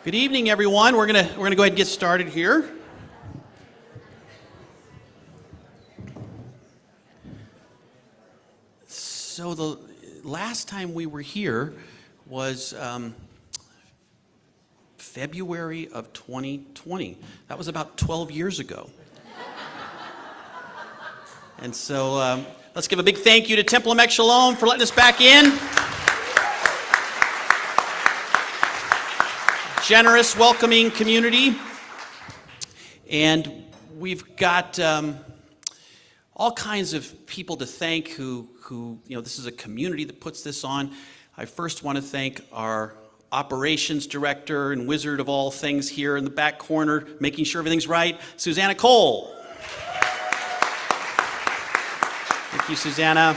Good evening, everyone. We're gonna go ahead and get started here. So the last time we were here was February of 2020. That was about 12 years ago. And so let's give a big thank you to Temple Emek Shalom for letting us back in. Generous, welcoming community. And we've got all kinds of people to thank who, this is a community that puts this on. I first want to thank our operations director and wizard of all things here in the back corner, making sure everything's right, Susanna Cole. Thank you, Susanna.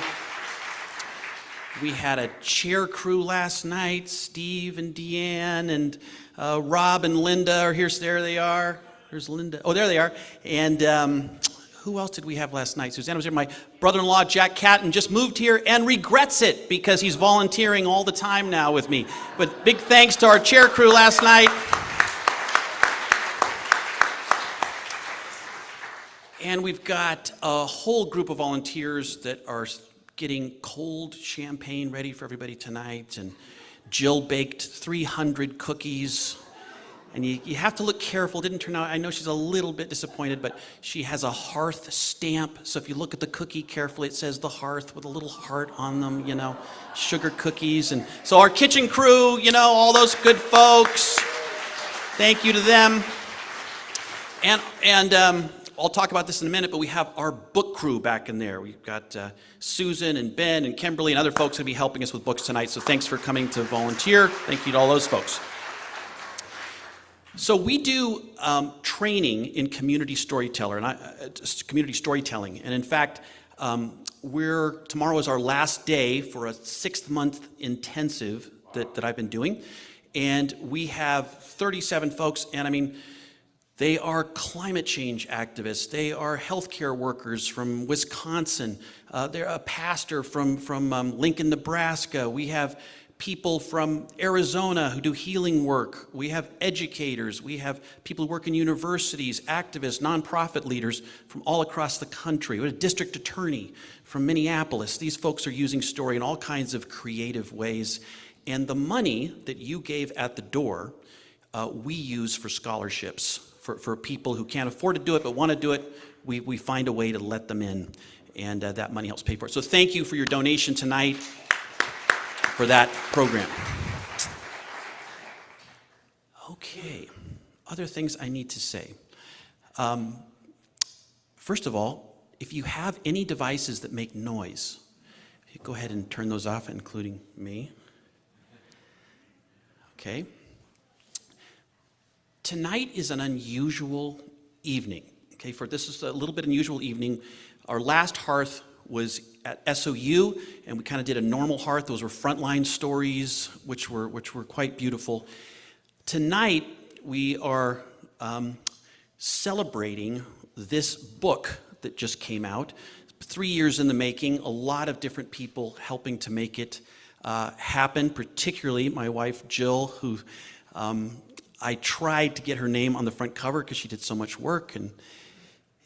We had a chair crew last night. Steve and Deanne and Rob and Linda are here. There they are. There's Linda. Oh, there they are. And who else did we have last night? Susanna was here. My brother-in-law, Jack Catton, just moved here and regrets it because he's volunteering all the time now with me. But big thanks to our chair crew last night. And we've got a whole group of volunteers that are getting cold champagne ready for everybody tonight. And Jill baked 300 cookies. And you have to look careful. It didn't turn out, I know she's a little bit disappointed, but she has a hearth stamp. So if you look at the cookie carefully, it says the hearth with a little heart on them, sugar cookies. And so our kitchen crew, all those good folks, thank you to them. And I'll talk about this in a minute, but we have our book crew back in there. We've got Susan and Ben and Kimberly and other folks who'll be helping us with books tonight. So thanks for coming to volunteer. Thank you to all those folks. So we do training in community storytelling, and in fact, tomorrow is our last day for a 6-month intensive that I've been doing, and we have 37 folks, and they are climate change activists. They are healthcare workers from Wisconsin. They're a pastor from Lincoln, Nebraska. We have people from Arizona who do healing work. We have educators. We have people who work in universities, activists, nonprofit leaders from all across the country. We have a district attorney from Minneapolis. These folks are using story in all kinds of creative ways. And the money that you gave at the door, we use for scholarships. For people who can't afford to do it but want to do it, we find a way to let them in. And that money helps pay for it. So thank you for your donation tonight for that program. Okay, other things I need to say. First of all, if you have any devices that make noise, go ahead and turn those off, including me. Okay. Tonight is an unusual evening. Okay, this is a little bit unusual evening. Our last hearth was at SOU, and we kind of did a normal hearth. Those were frontline stories, which were quite beautiful. Tonight, we are celebrating this book that just came out. 3 years in the making, a lot of different people helping to make it happen, particularly my wife, Jill, who I tried to get her name on the front cover because she did so much work, and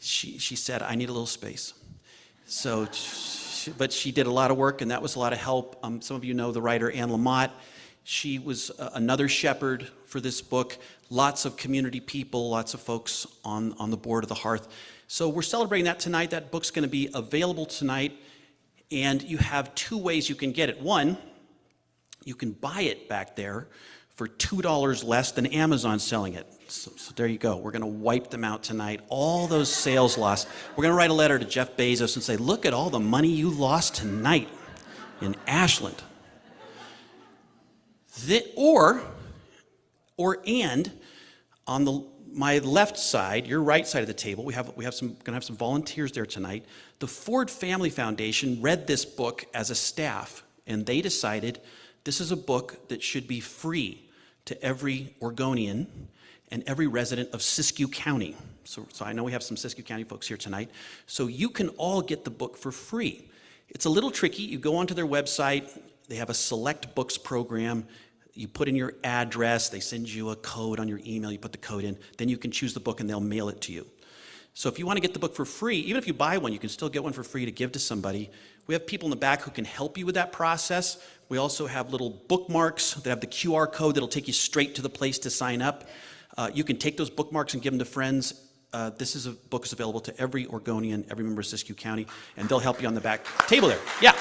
she said, I need a little space. So, but she did a lot of work, and that was a lot of help. Some of you know the writer Anne Lamott. She was another shepherd for this book. Lots of community people, lots of folks on the board of the hearth. So we're celebrating that tonight. That book's going to be available tonight, and you have 2 ways you can get it. One, you can buy it back there for $2 less than Amazon selling it. So there you go. We're going to wipe them out tonight. All those sales lost. We're going to write a letter to Jeff Bezos and say, look at all the money you lost tonight in Ashland. And on my left side, your right side of the table, we're going to have some volunteers there tonight. The Ford Family Foundation read this book as a staff, and they decided this is a book that should be free to every Oregonian and every resident of Siskiyou County. So I know we have some Siskiyou County folks here tonight. So you can all get the book for free. It's a little tricky. You go onto their website. They have a select books program. You put in your address, they send you a code on your email, you put the code in, then you can choose the book and they'll mail it to you. So if you want to get the book for free, even if you buy one, you can still get one for free to give to somebody. We have people in the back who can help you with that process. We also have little bookmarks that have the QR code that'll take you straight to the place to sign up. You can take those bookmarks and give them to friends. This book is available to every Oregonian, every member of Siskiyou County, and they'll help you on the back table there. Yeah.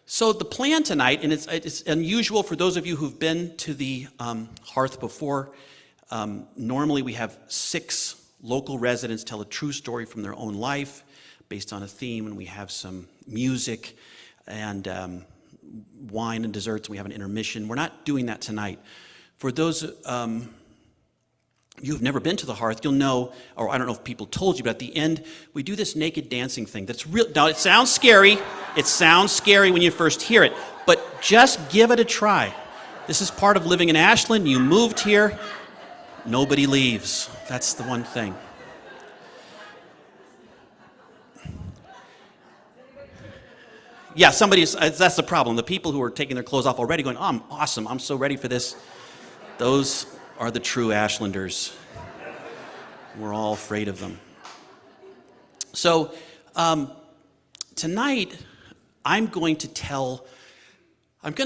So the plan tonight, and it's unusual for those of you who've been to the Hearth before. Normally we have 6 local residents tell a true story from their own life based on a theme, and we have some music and wine and desserts, and we have an intermission. We're not doing that tonight. For those you who've never been to the Hearth, you'll know, or I don't know if people told you, but at the end, we do this naked dancing thing. That's real. Now, it sounds scary. It sounds scary when you first hear it, but just give it a try. This is part of living in Ashland. You moved here. Nobody leaves. That's the one thing. Yeah, that's the problem. The people who are taking their clothes off already going, oh, I'm awesome. I'm so ready for this. Those are the true Ashlanders. We're all afraid of them. So tonight, I'm going to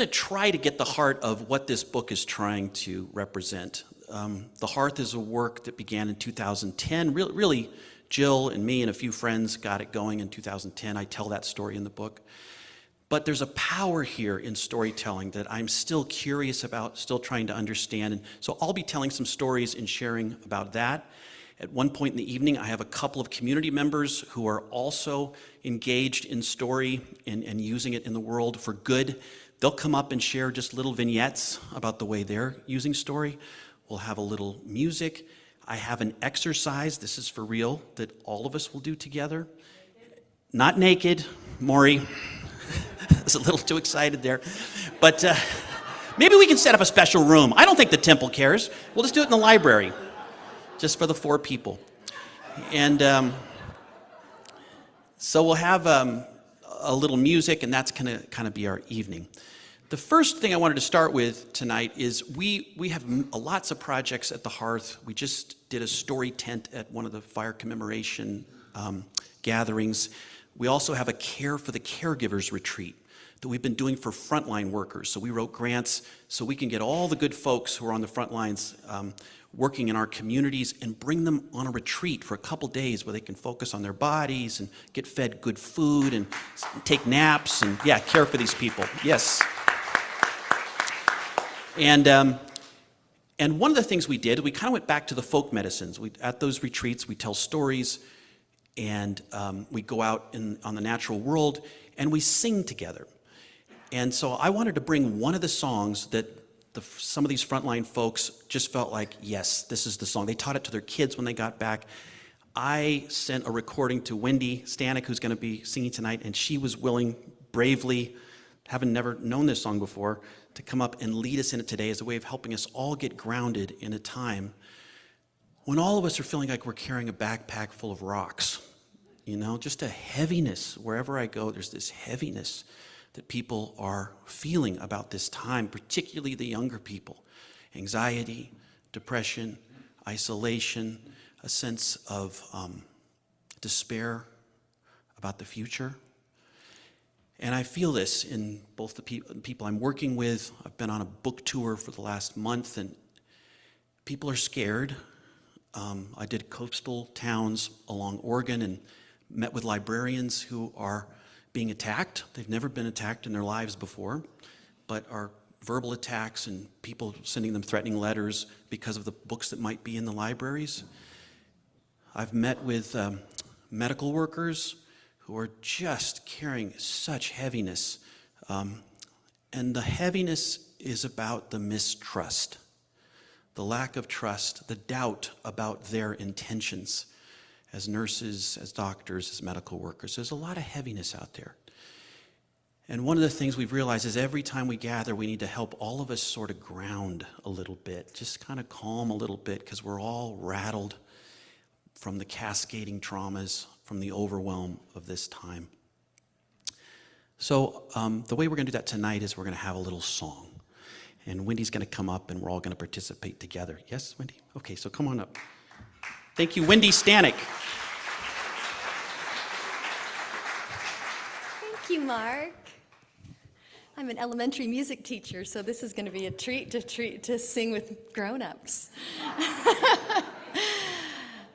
try to get the heart of what this book is trying to represent. The Hearth is a work that began in 2010. Really, Jill and me and a few friends got it going in 2010. I tell that story in the book. But there's a power here in storytelling that I'm still curious about, still trying to understand. And so I'll be telling some stories and sharing about that. At one point in the evening, I have a couple of community members who are also engaged in story and using it in the world for good. They'll come up and share just little vignettes about the way they're using story. We'll have a little music. I have an exercise, this is for real, that all of us will do together. Not naked, Maury. I was a little too excited there. But maybe we can set up a special room. I don't think the temple cares. We'll just do it in the library, just for the 4 people. And so we'll have a little music, and that's going to kind of be our evening. The first thing I wanted to start with tonight is we have lots of projects at the Hearth. We just did a story tent at one of the fire commemoration gatherings. We also have a Care for the Caregivers retreat that we've been doing for frontline workers. So we wrote grants so we can get all the good folks who are on the front lines working in our communities and bring them on a retreat for a couple days where they can focus on their bodies and get fed good food and take naps and, yeah, care for these people. Yes. And one of the things we did, we kind of went back to the folk medicines. At those retreats, we tell stories, and we go out on the natural world, and we sing together. And so I wanted to bring one of the songs that some of these frontline folks just felt like, yes, this is the song. They taught it to their kids when they got back. I sent a recording to Wendy Stanek, who's going to be singing tonight, and she was willing, bravely, having never known this song before, to come up and lead us in it today as a way of helping us all get grounded in a time when all of us are feeling like we're carrying a backpack full of rocks. You know, just a heaviness. Wherever I go, there's this heaviness that people are feeling about this time, particularly the younger people. Anxiety, depression, isolation, a sense of despair about the future. And I feel this in both the people I'm working with. I've been on a book tour for the last month, and people are scared. I did coastal towns along Oregon and met with librarians who are being attacked. They've never been attacked in their lives before, but are verbal attacks and people sending them threatening letters because of the books that might be in the libraries. I've met with medical workers who are just carrying such heaviness. And the heaviness is about the mistrust, the lack of trust, the doubt about their intentions as nurses, as doctors, as medical workers. There's a lot of heaviness out there. And one of the things we've realized is every time we gather, we need to help all of us sort of ground a little bit, just kind of calm a little bit, because we're all rattled from the cascading traumas, from the overwhelm of this time. So the way we're going to do that tonight is we're going to have a little song. And Wendy's going to come up, and we're all going to participate together. Yes, Wendy? Okay, so come on up. Thank you, Wendy Stanek. Thank you, Mark. I'm an elementary music teacher, so this is going to be a treat to sing with grown-ups.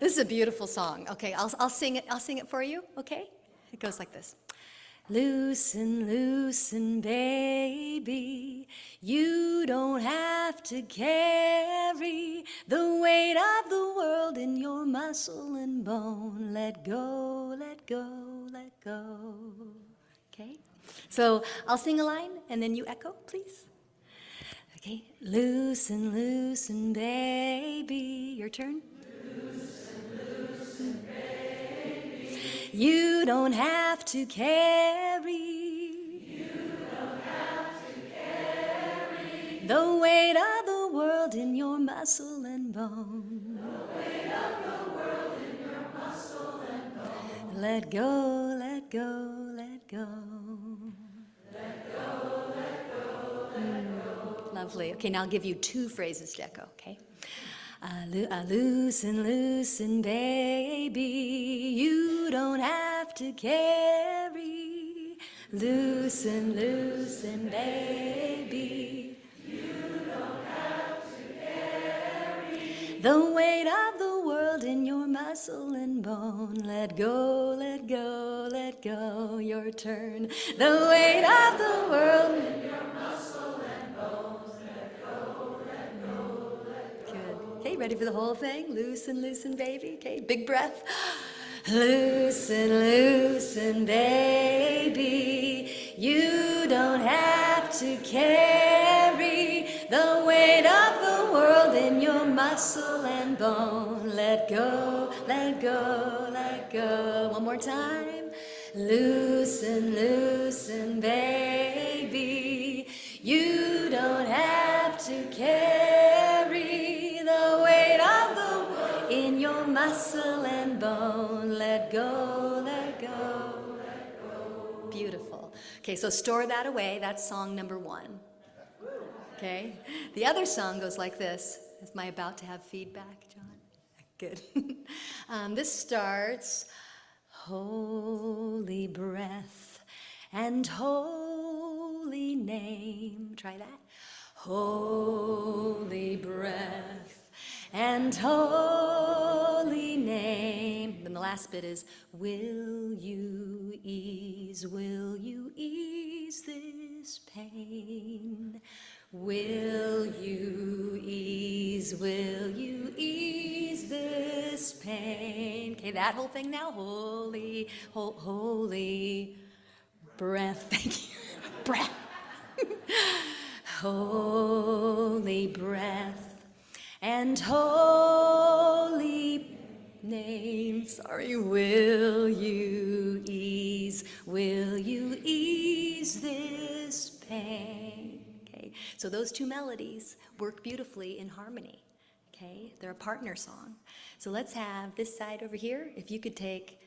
This is a beautiful song. Okay, I'll sing it. I'll sing it for you. Okay, it goes like this. Loosen, loosen, baby, you don't have to carry the weight of the world in your muscle and bone. Let go, let go, let go. Okay, so I'll sing a line and then you echo, please. Okay, loosen, loosen, baby, your turn. You don't have to carry the weight of the world in your muscle and bone. Let go, let go, let go. Lovely. Okay, now I'll give you 2 phrases to echo, okay? Loosen, loosen, baby, you don't have to carry. Loosen, loosen, baby, you don't have to carry the weight of the world in your muscle and bone. Let go, let go, let go, your turn. The weight of the world in your muscle and bones. Okay, ready for the whole thing? Loosen, loosen, baby. Okay, big breath. Loosen, loosen, baby. You don't have to carry the weight of the world in your muscle and bone. Let go, let go, let go. One more time. Loosen, loosen, baby. You don't have to carry the weight of the world in your muscle and bone. Let go, let go, let go. Beautiful. Okay, so store that away. That's song number 1. Okay, the other song goes like this. Am I about to have feedback, John? Good. This starts, holy breath and holy name. Try that. Holy breath and holy name. Then the last bit is, will you ease this pain? Will you ease this pain? Okay, that whole thing now. Holy, holy breath. Thank you. Breath. Holy breath and holy name. Sorry, will you ease this pain? Okay, so those 2 melodies work beautifully in harmony. Okay, they're a partner song. So let's have this side over here. If you could take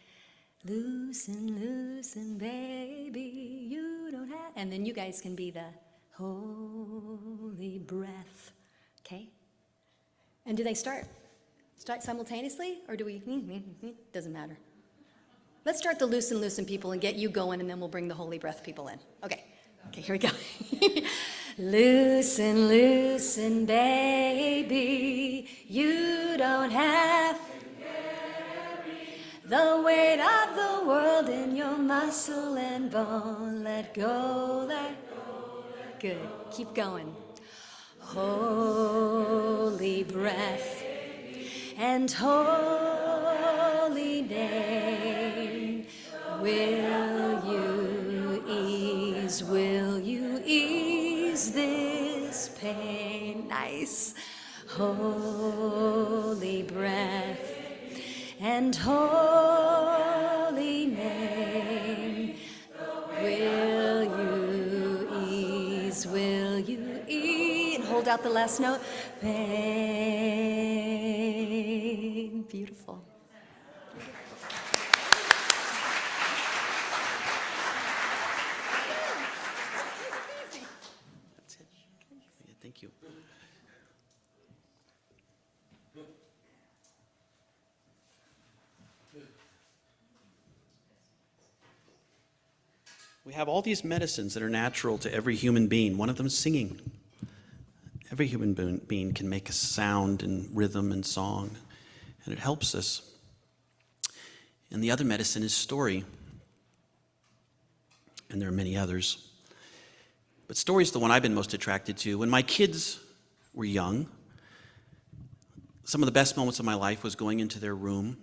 loosen, loosen, baby, you don't have, and then you guys can be the holy breath. Okay? And do they start simultaneously, or do we, doesn't matter. Let's start the loosen, loosen people and get you going, and then we'll bring the holy breath people in. Okay, here we go. Loosen, loosen, baby, you don't have the weight of the world in your muscle and bone. Let go, let go, let go. Good. Keep going. Holy breath and holy name. Will you ease this pain? Nice. Holy breath and holy name. Will you ease? Hold out the last note. Pain. Beautiful. Thank you. We have all these medicines that are natural to every human being. One of them is singing. Every human being can make a sound and rhythm and song, and it helps us. And the other medicine is story. And there are many others. But story is the one I've been most attracted to. When my kids were young, some of the best moments of my life was going into their room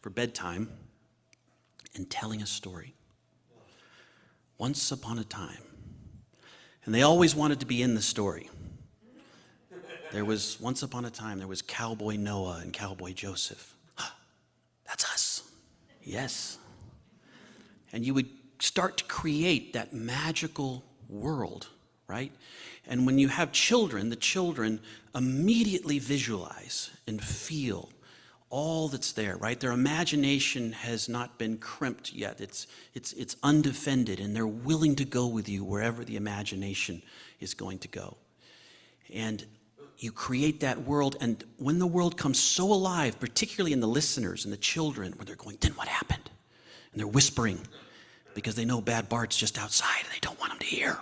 for bedtime and telling a story. Once upon a time. And they always wanted to be in the story. There was, once upon a time, there was Cowboy Noah and Cowboy Joseph. That's us. Yes. And you would start to create that magical world, right? And when you have children, the children immediately visualize and feel all that's there, right? Their imagination has not been crimped yet. It's undefended, and they're willing to go with you wherever the imagination is going to go. And you create that world, and when the world comes so alive, particularly in the listeners and the children, when they're going, then what happened? And they're whispering because they know Bad Bart's just outside and they don't want him to hear.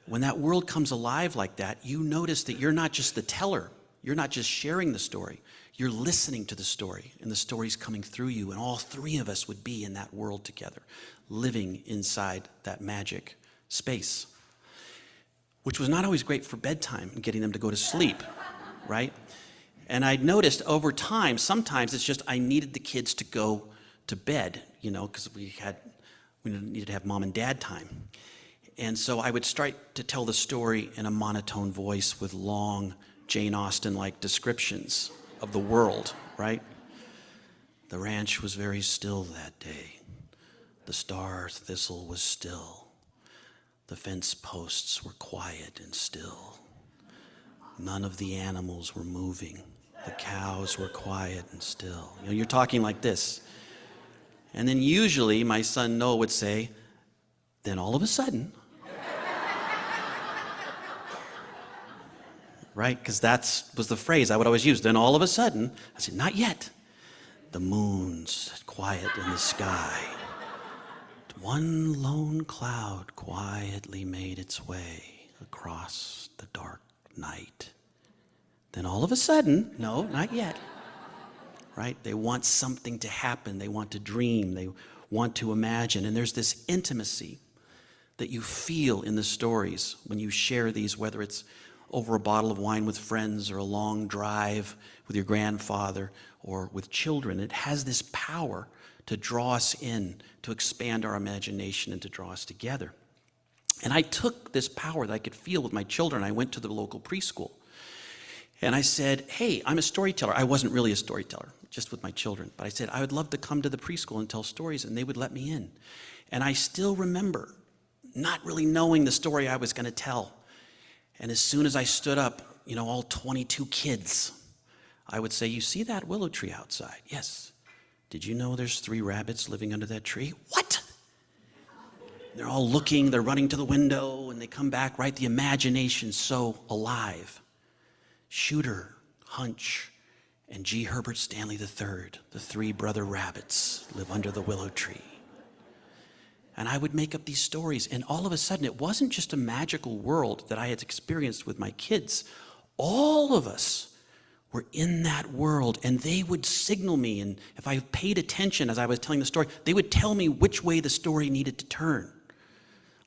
When that world comes alive like that, you notice that you're not just the teller. You're not just sharing the story. You're listening to the story, and the story's coming through you, and all three of us would be in that world together, living inside that magic space, which was not always great for bedtime and getting them to go to sleep, right? And I noticed over time, sometimes it's just I needed the kids to go to bed, because we needed to have mom and dad time. And so I would start to tell the story in a monotone voice with long Jane Austen-like descriptions of the world, right? The ranch was very still that day. The star thistle was still. The fence posts were quiet and still. None of the animals were moving. The cows were quiet and still. You're talking like this. And then usually my son Noah would say, then all of a sudden, right? Because that was the phrase I would always use. Then all of a sudden, I said, not yet. The moon's quiet in the sky. One lone cloud quietly made its way across the dark night. Then all of a sudden, no, not yet. Right? They want something to happen. They want to dream. They want to imagine. And there's this intimacy that you feel in the stories when you share these, whether it's over a bottle of wine with friends or a long drive with your grandfather or with children. It has this power to draw us in, to expand our imagination and to draw us together. And I took this power that I could feel with my children. I went to the local preschool and I said, hey, I'm a storyteller. I wasn't really a storyteller, just with my children. But I said, I would love to come to the preschool and tell stories, and they would let me in. And I still remember not really knowing the story I was going to tell. And as soon as I stood up, all 22 kids, I would say, you see that willow tree outside? Yes. Did you know there's 3 rabbits living under that tree? What? They're all looking, they're running to the window, and they come back, right? The imagination's so alive. Shooter, Hunch, and G. Herbert Stanley III, the 3 brother rabbits, live under the willow tree. And I would make up these stories, and all of a sudden, it wasn't just a magical world that I had experienced with my kids. All of us were in that world, and they would signal me, and if I paid attention as I was telling the story, they would tell me which way the story needed to turn.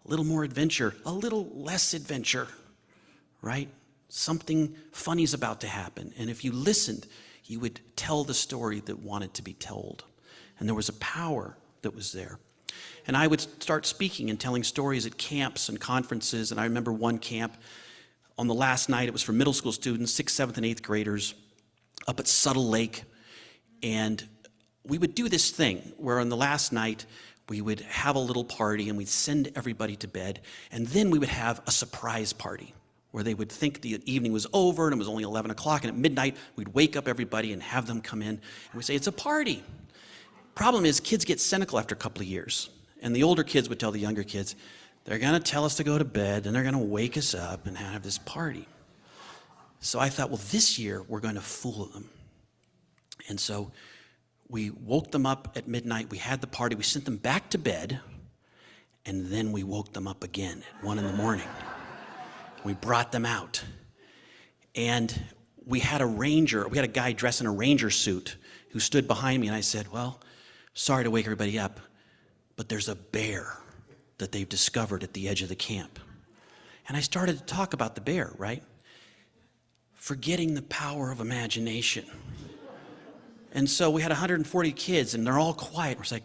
A little more adventure, a little less adventure, right? Something funny's about to happen, and if you listened, you would tell the story that wanted to be told. And there was a power that was there. And I would start speaking and telling stories at camps and conferences. And I remember one camp on the last night, it was for middle school students, 6th, 7th, and 8th graders, up at Subtle Lake. And we would do this thing where on the last night, we would have a little party and we'd send everybody to bed. And then we would have a surprise party where they would think the evening was over and it was only 11 o'clock. And at midnight, we'd wake up everybody and have them come in. And we'd say, it's a party. Problem is, kids get cynical after a couple of years. And the older kids would tell the younger kids, they're going to tell us to go to bed, and they're going to wake us up and have this party. So I thought, well, this year we're going to fool them. And so we woke them up at midnight. We had the party. We sent them back to bed, and then we woke them up again at 1 a.m. We brought them out. And we had a guy dressed in a ranger suit who stood behind me, and I said, well, sorry to wake everybody up, but there's a bear that they've discovered at the edge of the camp. And I started to talk about the bear, right? Forgetting the power of imagination. And so we had 140 kids, and they're all quiet. We're like,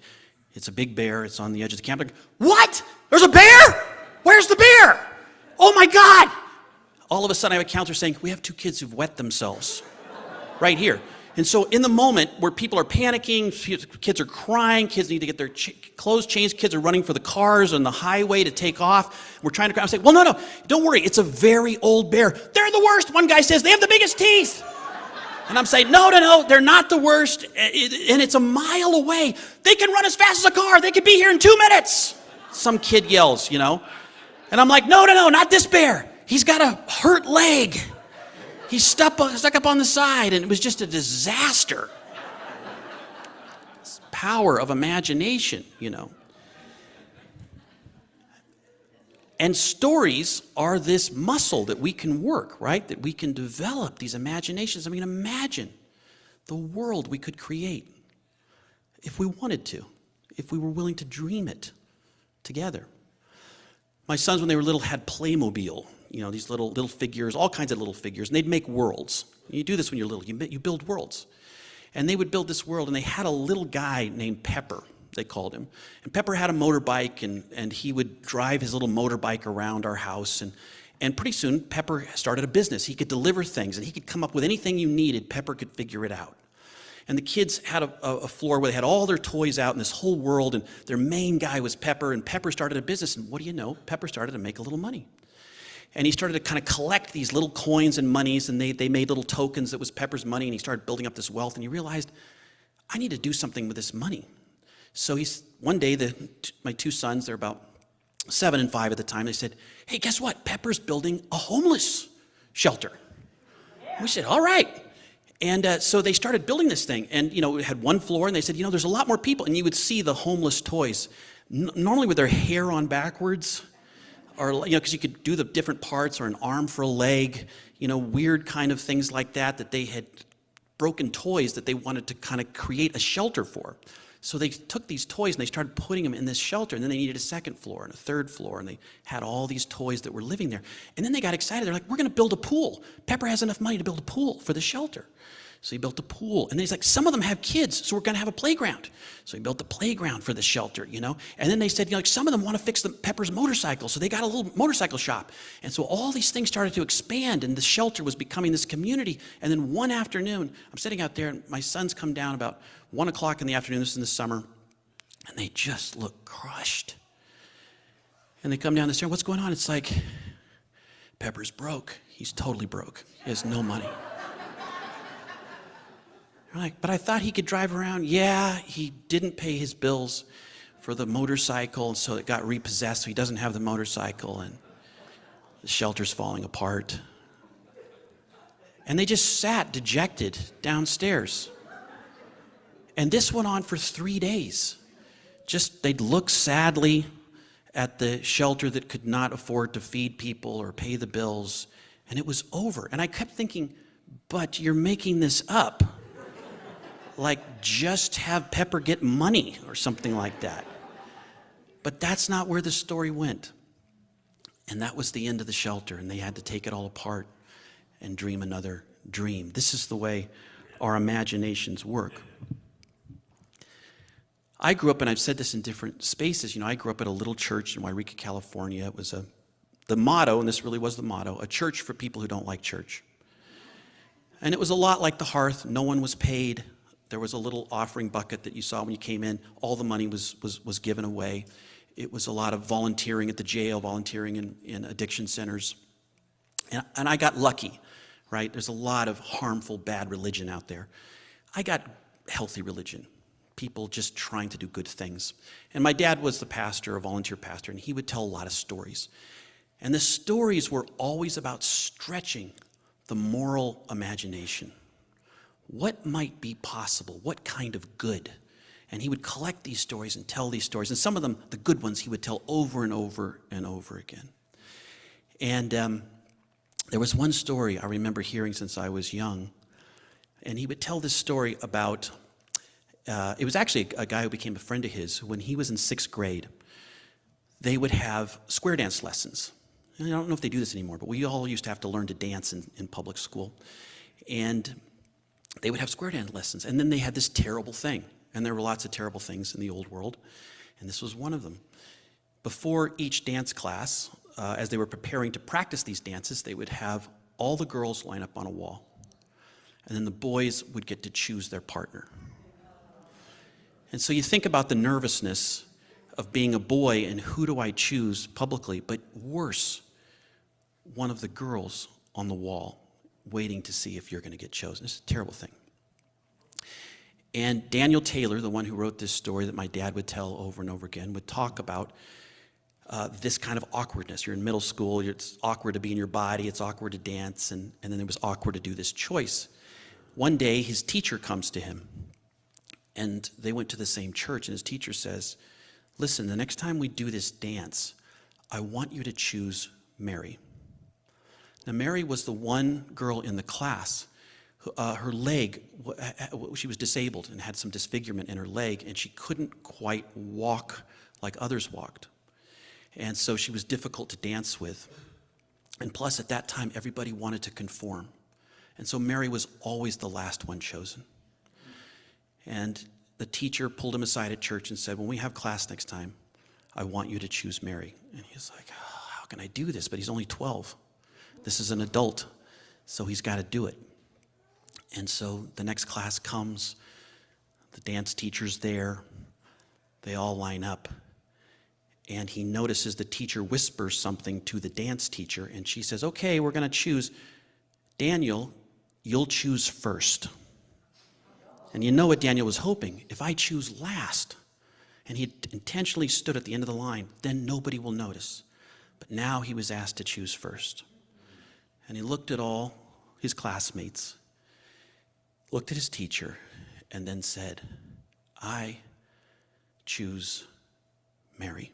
it's a big bear. It's on the edge of the camp. Like, what? There's a bear? Where's the bear? Oh, my God. All of a sudden, I have a counselor saying, we have 2 kids who've wet themselves right here. And so in the moment where people are panicking, kids are crying, kids need to get their clothes changed, kids are running for the cars on the highway to take off. We're trying to cry. I'm saying, well, no, don't worry. It's a very old bear. They're the worst. One guy says, they have the biggest teeth. And I'm saying, no, they're not the worst. And it's a mile away. They can run as fast as a car. They could be here in 2 minutes. Some kid yells, And I'm like, no, not this bear. He's got a hurt leg. He's stuck up on the side, and it was just a disaster. This power of imagination, And stories are this muscle that we can work, right? That we can develop these imaginations. I mean, imagine the world we could create if we wanted to, if we were willing to dream it together. My sons, when they were little, had Playmobil. These little figures, all kinds of little figures, and they'd make worlds. You do this when you're little, you build worlds. And they would build this world, and they had a little guy named Pepper, they called him. And Pepper had a motorbike, and he would drive his little motorbike around our house. And pretty soon, Pepper started a business. He could deliver things, and he could come up with anything you needed. Pepper could figure it out. And the kids had a floor where they had all their toys out in this whole world, and their main guy was Pepper, and Pepper started a business. And what do you know? Pepper started to make a little money. And he started to kind of collect these little coins and monies, and they made little tokens that was Pepper's money, and he started building up this wealth, and he realized, I need to do something with this money. So one day, my 2 sons, they're about 7 and 5 at the time, they said, hey, guess what? Pepper's building a homeless shelter. We said, all right. And so they started building this thing, and it had 1 floor, and they said, there's a lot more people, and you would see the homeless toys, normally with their hair on backwards, or because you could do the different parts, or an arm for a leg, weird kind of things like that they had broken toys that they wanted to kind of create a shelter for. So they took these toys and they started putting them in this shelter, and then they needed a 2nd floor and a 3rd floor, and they had all these toys that were living there. And then they got excited. They're like, we're going to build a pool. Pepper has enough money to build a pool for the shelter. So he built a pool. And then he's like, some of them have kids, so we're going to have a playground. So he built a playground for the shelter, And then they said, some of them want to fix Pepper's motorcycle. So they got a little motorcycle shop. And so all these things started to expand, and the shelter was becoming this community. And then one afternoon, I'm sitting out there, and my sons come down about 1 o'clock in the afternoon. This is in the summer. And they just look crushed. And they come down the stairs. What's going on? It's like, Pepper's broke. He's totally broke. He has no money. They're like, but I thought he could drive around. Yeah, he didn't pay his bills for the motorcycle, and so it got repossessed, so he doesn't have the motorcycle, and the shelter's falling apart. And they just sat dejected downstairs. And this went on for 3 days. They'd look sadly at the shelter that could not afford to feed people or pay the bills, and it was over. And I kept thinking, but you're making this up. Like, just have Pepper get money or something like that. But that's not where the story went. And that was the end of the shelter, and they had to take it all apart and dream another dream. This is the way our imaginations work. I grew up, and I've said this in different spaces, I grew up at a little church in Wairika, California. It was the motto, and this really was the motto, a church for people who don't like church. And it was a lot like the Hearth. No one was paid. There was a little offering bucket that you saw when you came in. All the money was given away. It was a lot of volunteering at the jail, volunteering in addiction centers. And I got lucky, right? There's a lot of harmful, bad religion out there. I got healthy religion, people just trying to do good things. And my dad was the pastor, a volunteer pastor, and he would tell a lot of stories. And the stories were always about stretching the moral imagination. What might be possible? What kind of good? And he would collect these stories and tell these stories. And some of them, the good ones, he would tell over and over and over again. And there was one story I remember hearing since I was young. And he would tell this story about, it was actually a guy who became a friend of his. When he was in 6th grade, they would have square dance lessons. And I don't know if they do this anymore, but we all used to have to learn to dance in public school. And they would have square dance lessons. And then they had this terrible thing. And there were lots of terrible things in the old world. And this was one of them. Before each dance class, as they were preparing to practice these dances, they would have all the girls line up on a wall. And then the boys would get to choose their partner. And so you think about the nervousness of being a boy and who do I choose publicly, but worse, one of the girls on the wall waiting to see if you're going to get chosen. It's a terrible thing. And Daniel Taylor, the one who wrote this story that my dad would tell over and over again, would talk about this kind of awkwardness. You're in middle school, it's awkward to be in your body, it's awkward to dance, and then it was awkward to do this choice. One day, his teacher comes to him, and they went to the same church, and his teacher says, listen, the next time we do this dance, I want you to choose Mary. Now, Mary was the one girl in the class. Her leg, she was disabled and had some disfigurement in her leg, and she couldn't quite walk like others walked. And so she was difficult to dance with. And plus, at that time, everybody wanted to conform. And so Mary was always the last one chosen. And the teacher pulled him aside at church and said, when we have class next time, I want you to choose Mary. And he's like, oh, how can I do this? But he's only 12. This is an adult, so he's got to do it. And so the next class comes, the dance teacher's there, they all line up, and he notices the teacher whispers something to the dance teacher, and she says, okay, we're going to choose. Daniel, you'll choose first. And you know what Daniel was hoping? If I choose last, and he intentionally stood at the end of the line, then nobody will notice. But now he was asked to choose first. And he looked at all his classmates, looked at his teacher, and then said, I choose Mary.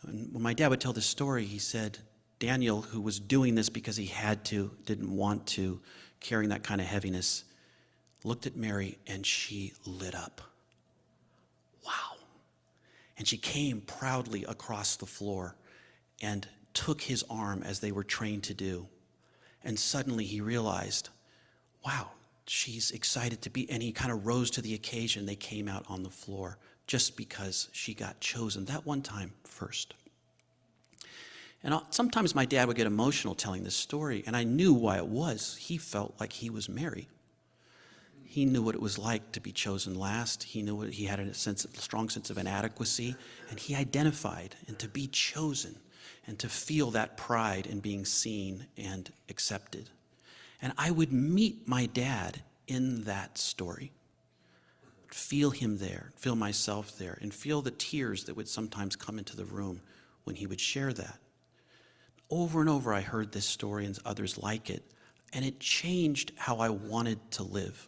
And when my dad would tell this story, he said, Daniel, who was doing this because he had to, didn't want to, carrying that kind of heaviness, looked at Mary and she lit up. Wow. And she came proudly across the floor and took his arm as they were trained to do. And suddenly he realized, wow, she's excited to be, and he kind of rose to the occasion. They came out on the floor just because she got chosen that one time first. And sometimes my dad would get emotional telling this story, and I knew why it was. He felt like he was Mary. He knew what it was like to be chosen last. He knew he had a strong sense of inadequacy, and he identified, and to be chosen, and to feel that pride in being seen and accepted. And I would meet my dad in that story, feel him there, feel myself there, and feel the tears that would sometimes come into the room when he would share that. Over and over I heard this story and others like it, and it changed how I wanted to live.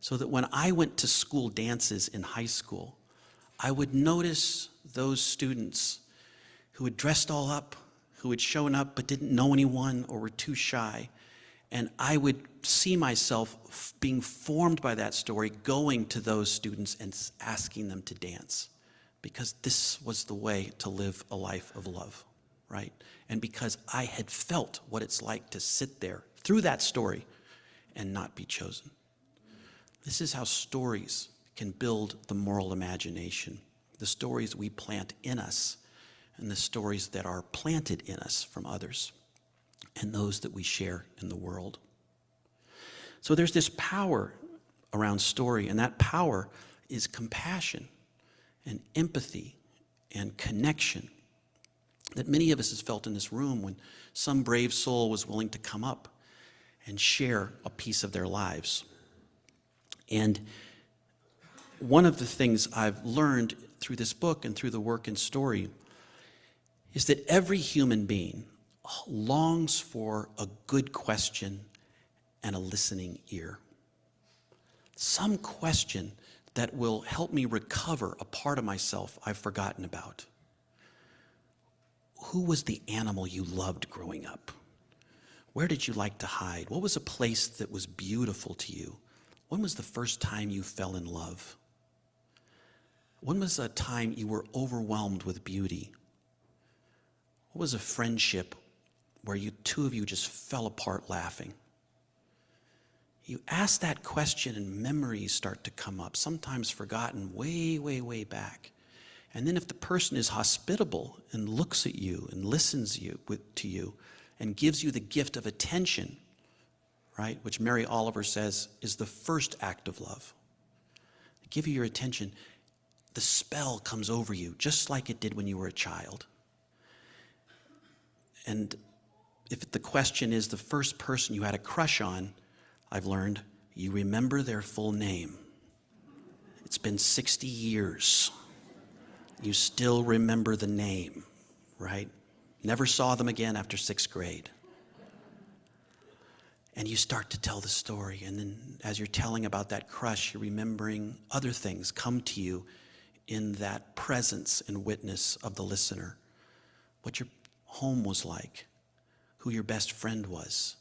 So that when I went to school dances in high school, I would notice those students who had dressed all up, who had shown up but didn't know anyone or were too shy. And I would see myself being formed by that story, going to those students and asking them to dance. Because this was the way to live a life of love, right? And because I had felt what it's like to sit there through that story and not be chosen. This is how stories can build the moral imagination. The stories we plant in us and the stories that are planted in us from others and those that we share in the world. So there's this power around story, and that power is compassion and empathy and connection that many of us has felt in this room when some brave soul was willing to come up and share a piece of their lives. And one of the things I've learned through this book and through the work in story is that every human being longs for a good question and a listening ear. Some question that will help me recover a part of myself I've forgotten about. Who was the animal you loved growing up? Where did you like to hide? What was a place that was beautiful to you? When was the first time you fell in love? When was a time you were overwhelmed with beauty? What was a friendship where two of you just fell apart laughing? You ask that question and memories start to come up, sometimes forgotten way, way, way back. And then if the person is hospitable and looks at you and listens to you and gives you the gift of attention, right, which Mary Oliver says is the first act of love. Give you your attention, the spell comes over you just like it did when you were a child. And if the question is the first person you had a crush on, I've learned you remember their full name. It's been 60 years. You still remember the name, right? Never saw them again after 6th grade. And you start to tell the story, and then as you're telling about that crush, you're remembering other things come to you in that presence and witness of the listener. What your home was like, who your best friend was,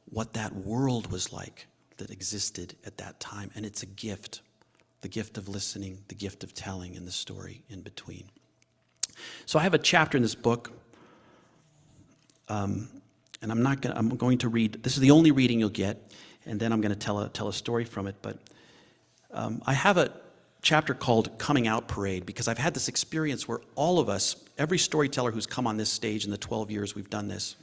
what that world was like that existed at that time. And it's a gift, the gift of listening, the gift of telling, and the story in between. So I have a chapter in this book, and I'm going to read, this is the only reading you'll get, and then I'm going to tell a story from it. But I have a chapter called Coming Out Parade, because I've had this experience where all of us, every storyteller who's come on this stage in the 12 years we've done this,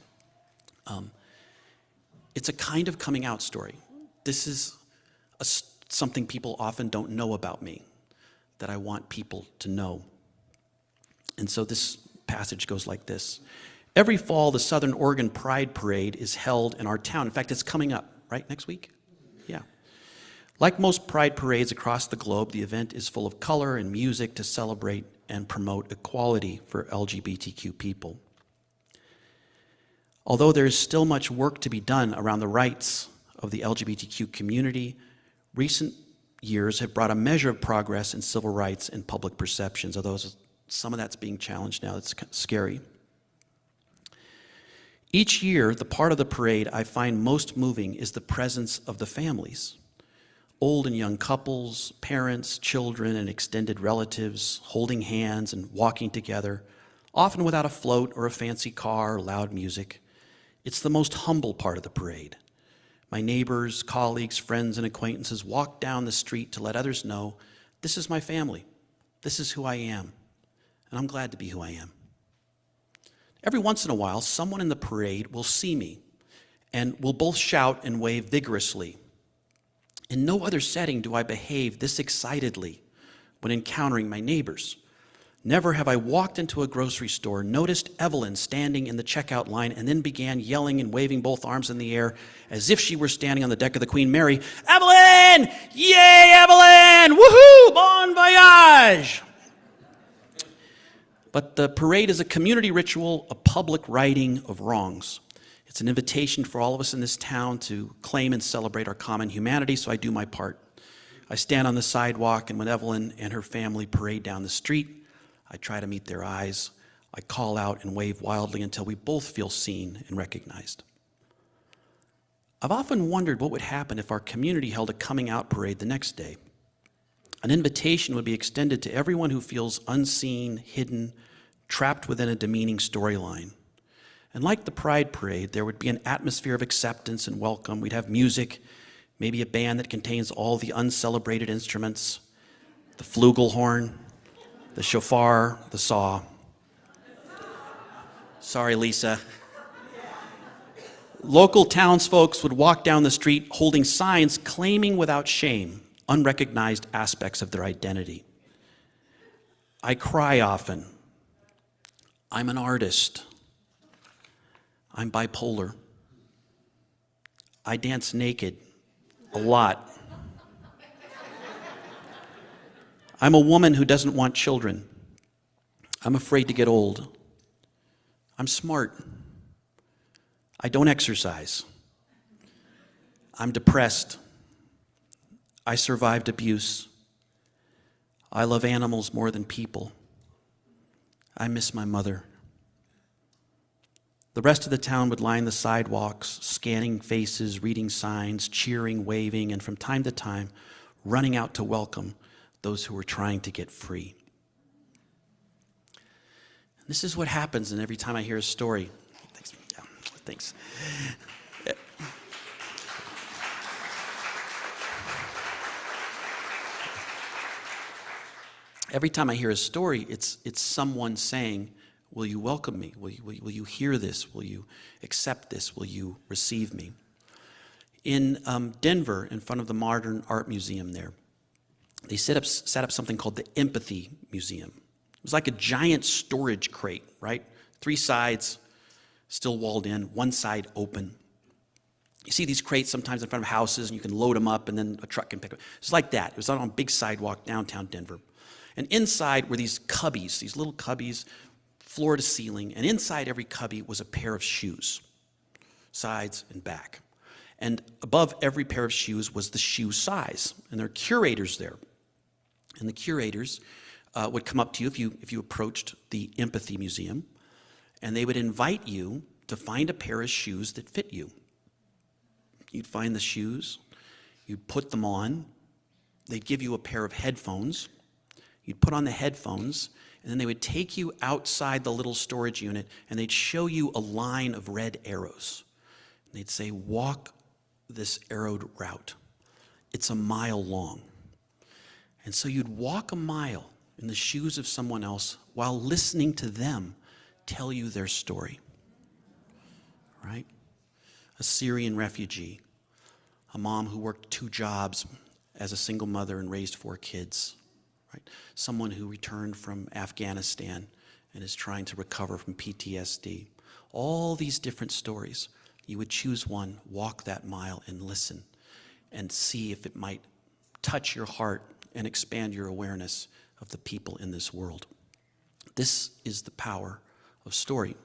it's a kind of coming out story. This is something people often don't know about me, that I want people to know. And so this passage goes like this. Every fall, the Southern Oregon Pride Parade is held in our town. In fact, it's coming up, right, next week? Yeah. Like most pride parades across the globe, the event is full of color and music to celebrate and promote equality for LGBTQ people. Although there is still much work to be done around the rights of the LGBTQ community, recent years have brought a measure of progress in civil rights and public perceptions, although some of that's being challenged now. It's scary. Each year, the part of the parade I find most moving is the presence of the families. Old and young couples, parents, children, and extended relatives holding hands and walking together, often without a float or a fancy car or loud music. It's the most humble part of the parade. My neighbors, colleagues, friends, and acquaintances walk down the street to let others know, this is my family, this is who I am, and I'm glad to be who I am. Every once in a while, someone in the parade will see me, and we'll both shout and wave vigorously. In no other setting do I behave this excitedly when encountering my neighbors. Never have I walked into a grocery store, noticed Evelyn standing in the checkout line, and then began yelling and waving both arms in the air as if she were standing on the deck of the Queen Mary. Evelyn! Yay, Evelyn! Woohoo! Bon voyage! But the parade is a community ritual, a public righting of wrongs. It's an invitation for all of us in this town to claim and celebrate our common humanity, so I do my part. I stand on the sidewalk, and when Evelyn and her family parade down the street, I try to meet their eyes. I call out and wave wildly until we both feel seen and recognized. I've often wondered what would happen if our community held a coming out parade the next day. An invitation would be extended to everyone who feels unseen, hidden, trapped within a demeaning storyline. And like the Pride Parade, there would be an atmosphere of acceptance and welcome. We'd have music, maybe a band that contains all the uncelebrated instruments, the flugelhorn, the shofar, the saw. Sorry, Lisa. Local townsfolk would walk down the street holding signs claiming without shame unrecognized aspects of their identity. I cry often. I'm an artist. I'm bipolar. I dance naked a lot. I'm a woman who doesn't want children. I'm afraid to get old. I'm smart. I don't exercise. I'm depressed. I survived abuse. I love animals more than people. I miss my mother. The rest of the town would line the sidewalks, scanning faces, reading signs, cheering, waving, and from time to time, running out to welcome those who were trying to get free. This is what happens, and every time I hear a story, thanks. Every time I hear a story, it's someone saying, will you welcome me? Will you hear this? Will you accept this? Will you receive me? In Denver, in front of the Modern Art Museum there, they set up something called the Empathy Museum. It was like a giant storage crate, right? 3 sides still walled in, 1 side open. You see these crates sometimes in front of houses, and you can load them up, and then a truck can pick them up. It's like that. It was on a big sidewalk downtown Denver. And inside were these cubbies, these little cubbies, floor to ceiling, and inside every cubby was a pair of shoes, sides and back. And above every pair of shoes was the shoe size, and there are curators there. And the curators would come up to you if you approached the Empathy Museum, and they would invite you to find a pair of shoes that fit you. You'd find the shoes, you'd put them on, they'd give you a pair of headphones, you'd put on the headphones, and then they would take you outside the little storage unit, and they'd show you a line of red arrows. And they'd say, walk this arrowed route. It's a mile long. And so you'd walk a mile in the shoes of someone else while listening to them tell you their story. Right? A Syrian refugee, a mom who worked 2 jobs as a single mother and raised 4 kids. Right? Someone who returned from Afghanistan and is trying to recover from PTSD. All these different stories. You would choose one, walk that mile, and listen, and see if it might touch your heart and expand your awareness of the people in this world. This is the power of story.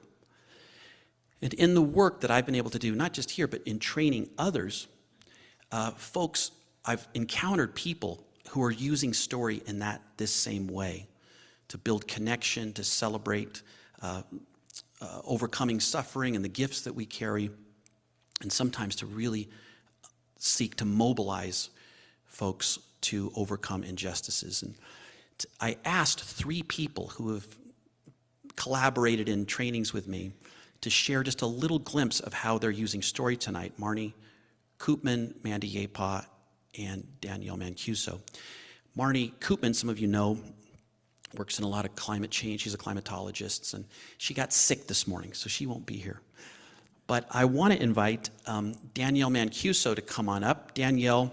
And in the work that I've been able to do, not just here, but in training others, folks, I've encountered people who are using story in this same way, to build connection, to celebrate overcoming suffering and the gifts that we carry, and sometimes to really seek to mobilize folks to overcome injustices. And I asked 3 people who have collaborated in trainings with me to share just a little glimpse of how they're using story tonight. Marnie, Coopman, Mandyapot, and Danielle Mancuso. Marnie Coopman, some of you know, works in a lot of climate change. She's a climatologist, and she got sick this morning, so she won't be here. But I want to invite Danielle Mancuso to come on up. Danielle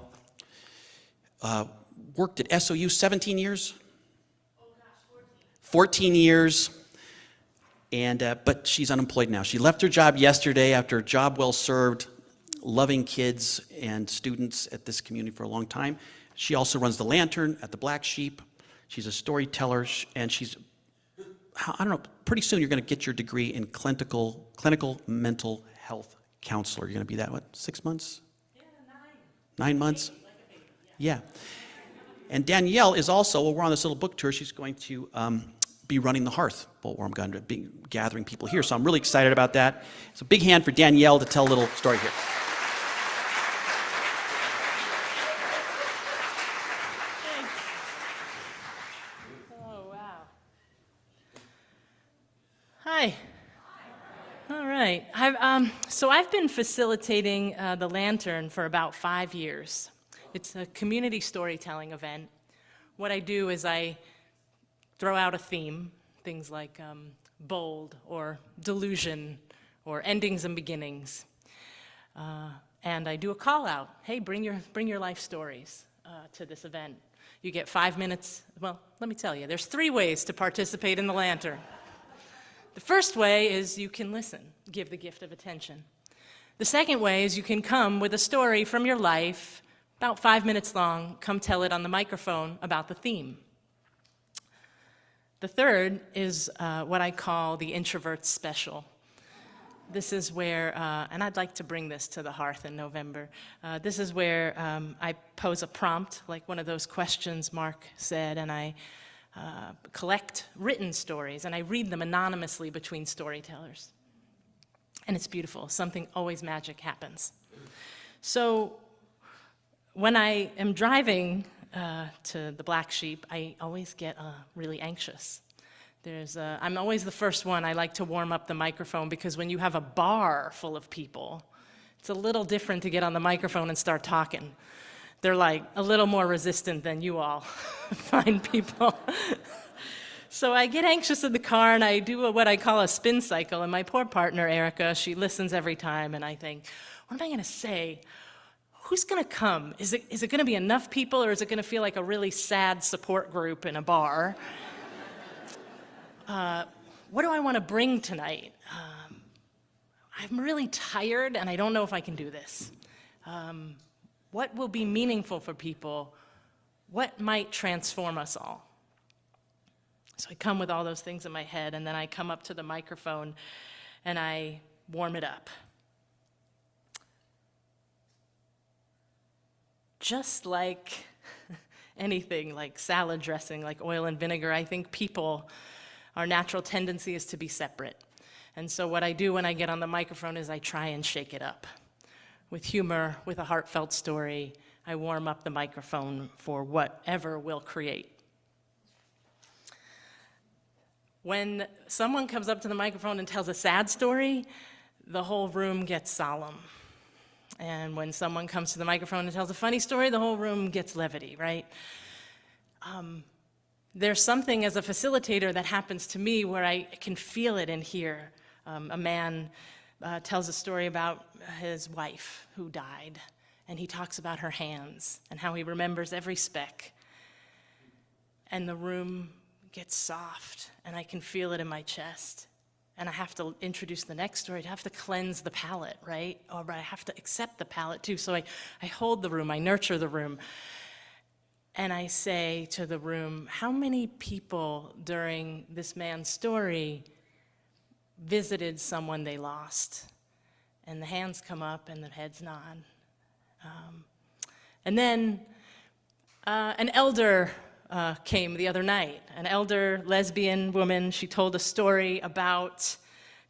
worked at SOU 17 years? Oh gosh, 14 years. And but she's unemployed now. She left her job yesterday after a job well served, loving kids and students at this community for a long time. She also runs the Lantern at the Black Sheep. She's a storyteller, and she's, I don't know, pretty soon you're going to get your degree in clinical mental health counselor. You're going to be that, what, 6 months? Yeah, 9 months? Yeah. And Danielle is also, well, we're on this little book tour, she's going to be running the Hearth, where I'm going to be gathering people here. So I'm really excited about that. So big hand for Danielle to tell a little story here. Hi. All right. So I've been facilitating the Lantern for about 5 years. It's a community storytelling event. What I do is I throw out a theme, things like bold or delusion or endings and beginnings. And I do a call out. Hey, bring your life stories to this event. You get 5 minutes. Well, let me tell you, there's 3 ways to participate in the Lantern. The first way is you can listen, give the gift of attention. The second way is you can come with a story from your life, about 5 minutes long, come tell it on the microphone about the theme. The third is what I call the Introverts Special. This is where, and I'd like to bring this to the hearth in November. This is where I pose a prompt, like one of those questions Mark said, and I collect written stories, and I read them anonymously between storytellers. And it's beautiful. Something always magic happens. So when I am driving to the Black Sheep, I always get really anxious. I'm always the first one. I like to warm up the microphone because when you have a bar full of people, it's a little different to get on the microphone and start talking. They're like a little more resistant than you all find people. So I get anxious in the car and I do what I call a spin cycle. And my poor partner, Erica, she listens every time and I think, what am I going to say? Who's going to come? Is it going to be enough people or is it going to feel like a really sad support group in a bar? What do I want to bring tonight? I'm really tired and I don't know if I can do this. What will be meaningful for people? What might transform us all? So I come with all those things in my head and then I come up to the microphone and I warm it up. Just like anything, like salad dressing, like oil and vinegar, I think people, our natural tendency is to be separate. And so what I do when I get on the microphone is I try and shake it up. With humor, with a heartfelt story, I warm up the microphone for whatever we'll create. When someone comes up to the microphone and tells a sad story, the whole room gets solemn. And when someone comes to the microphone and tells a funny story, the whole room gets levity, right? There's something as a facilitator that happens to me where I can feel it and hear. A man tells a story about his wife who died, and he talks about her hands and how he remembers every speck. And the room gets soft, and I can feel it in my chest. And I have to introduce the next story. I have to cleanse the palate, right? Or I have to accept the palate too. So I hold the room, I nurture the room. And I say to the room, how many people during this man's story visited someone they lost? And the hands come up and the heads nod. And then an elder came the other night, an elder lesbian woman. She told a story about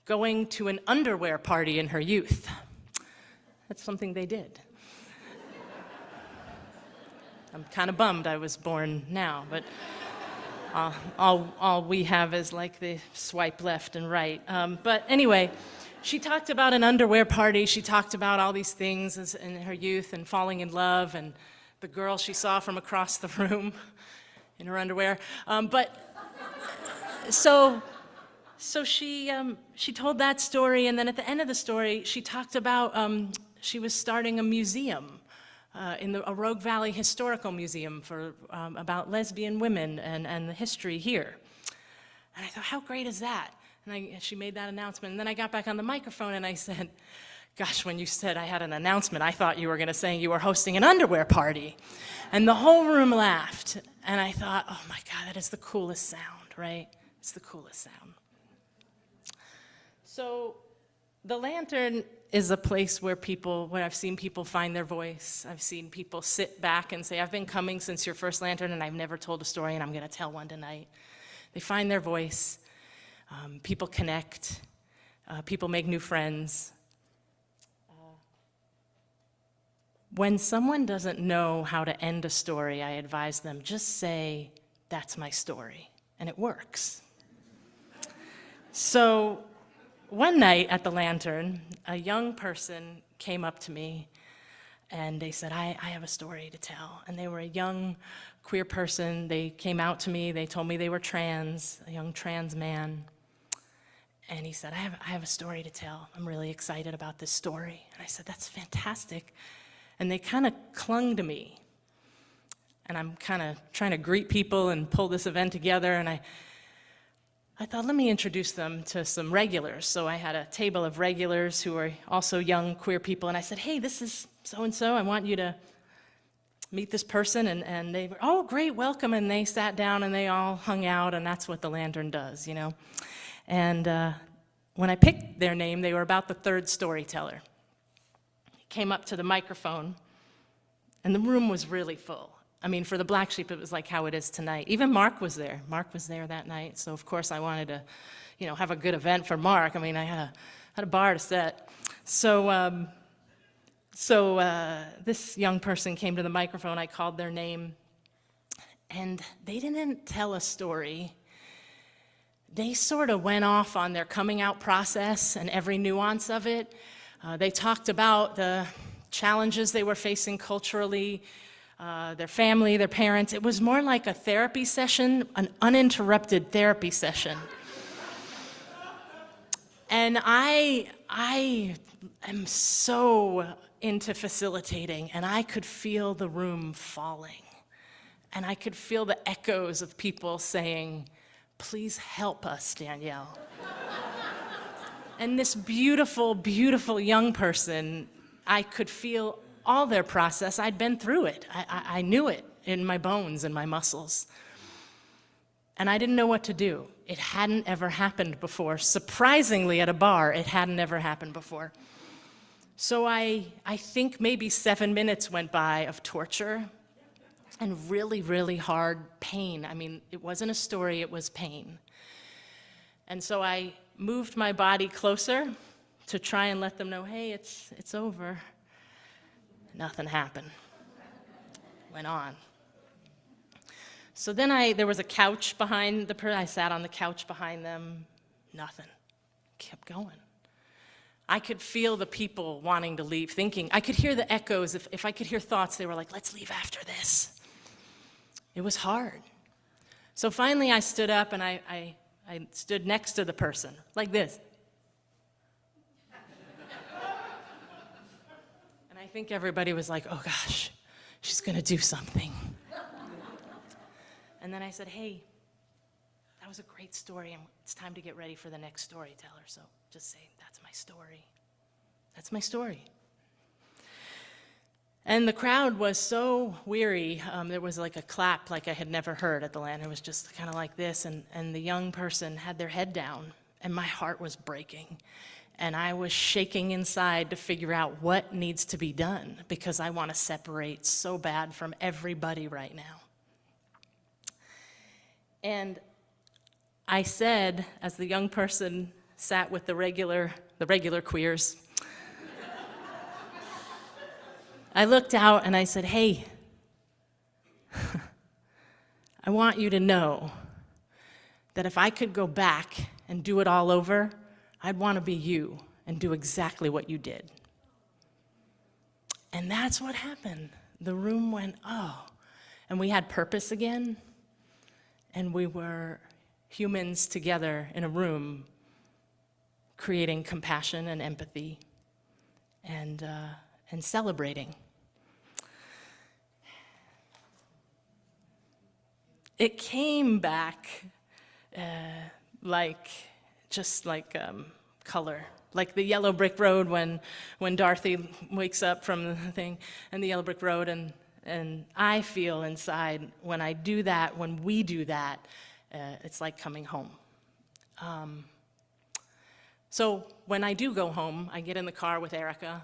going to an underwear party in her youth. That's something they did. I'm kind of bummed I was born now, but all we have is like the swipe left and right. But anyway, she talked about an underwear party. She talked about all these things in her youth and falling in love and the girl she saw from across the room in her underwear. So she told that story, and then at the end of the story, she talked about she was starting a museum in a Rogue Valley Historical Museum for about lesbian women and the history here. And I thought, how great is that? And she made that announcement, and then I got back on the microphone and I said, gosh, when you said I had an announcement, I thought you were going to say you were hosting an underwear party. And the whole room laughed. And I thought, oh my God, that is the coolest sound, right? It's the coolest sound. So the Lantern is a place where I've seen people find their voice. I've seen people sit back and say, I've been coming since your first Lantern and I've never told a story and I'm going to tell one tonight. They find their voice. People connect. People make new friends. When someone doesn't know how to end a story, I advise them, just say, that's my story, and it works. So one night at the Lantern, a young person came up to me, and they said, I have a story to tell. And they were a young queer person. They came out to me. They told me they were trans, a young trans man. And he said, I have a story to tell. I'm really excited about this story. And I said, that's fantastic. And they kind of clung to me. And I'm kind of trying to greet people and pull this event together. And I thought, let me introduce them to some regulars. So I had a table of regulars who are also young queer people. And I said, hey, this is so-and-so. I want you to meet this person, and they were, oh, great, welcome, and they sat down and they all hung out, and that's what the lantern does, you know. And when I picked their name, they were about the third storyteller. He came up to the microphone, and the room was really full. I mean, for the Black Sheep, it was like how it is tonight. Even Mark was there. Mark was there that night, so of course I wanted to, you know, have a good event for Mark. I mean, I had a bar to set. So this young person came to the microphone. I called their name, and they didn't tell a story. They sort of went off on their coming out process and every nuance of it. They talked about the challenges they were facing culturally, their family, their parents. It was more like a therapy session, an uninterrupted therapy session. And I am so into facilitating, and I could feel the room falling. And I could feel the echoes of people saying, please help us, Danielle. And this beautiful, beautiful young person, I could feel all their process. I'd been through it. I knew it in my bones and my muscles. And I didn't know what to do. It hadn't ever happened before. Surprisingly, at a bar, it hadn't ever happened before. So I think maybe 7 minutes went by of torture and really, really hard pain. I mean, it wasn't a story, it was pain. And so I moved my body closer to try and let them know, hey, it's over. Nothing happened. Went on. So then there was a couch behind the person. I sat on the couch behind them. Nothing. Kept going. I could feel the people wanting to leave, thinking. I could hear the echoes. If I could hear thoughts, they were like, let's leave after this. It was hard. So finally I stood up and I stood next to the person, like this. And I think everybody was like, oh gosh, she's going to do something. And then I said, hey, that was a great story, and it's time to get ready for the next storyteller, so just say, that's my story. That's my story. And the crowd was so weary. There was like a clap like I had never heard at the Lantern. It was just kind of like this, and the young person had their head down, and my heart was breaking. And I was shaking inside to figure out what needs to be done, because I want to separate so bad from everybody right now. And I said, as the young person sat with the regular queers, I looked out and I said, hey, I want you to know that if I could go back and do it all over, I'd want to be you and do exactly what you did. And that's what happened. The room went, oh, and we had purpose again, and we were humans together in a room creating compassion and empathy and celebrating. It came back just like color, like the yellow brick road when Dorothy wakes up from the thing, and the yellow brick road, and I feel inside when I do that, when we do that, it's like coming home. So when I do go home, I get in the car with Erica,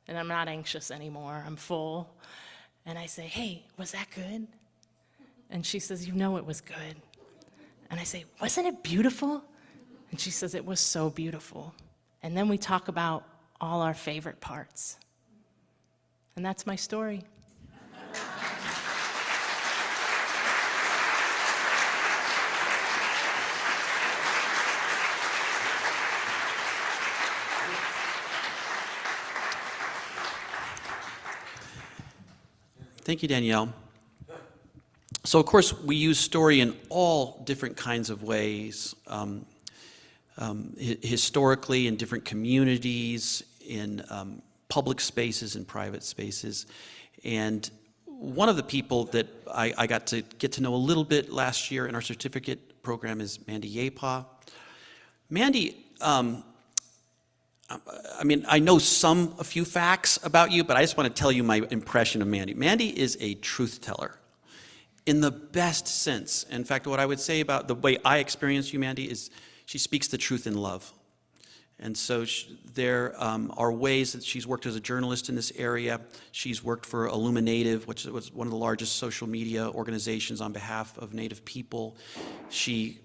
and I'm not anxious anymore, I'm full, and I say, hey, was that good? And she says, you know it was good. And I say, wasn't it beautiful? And she says, it was so beautiful. And then we talk about all our favorite parts. And that's my story. Thank you, Danielle. So, of course, we use story in all different kinds of ways, historically, in different communities, in public spaces and private spaces. And one of the people that I got to get to know a little bit last year in our certificate program is Mandyapot. Mandy, I mean, I know a few facts about you, but I just want to tell you my impression of Mandy. Mandy is a truth teller in the best sense. In fact, what I would say about the way I experience you, Mandy, is she speaks the truth in love. And so there are ways that she's worked as a journalist in this area. She's worked for Illuminative, which was one of the largest social media organizations on behalf of Native people. She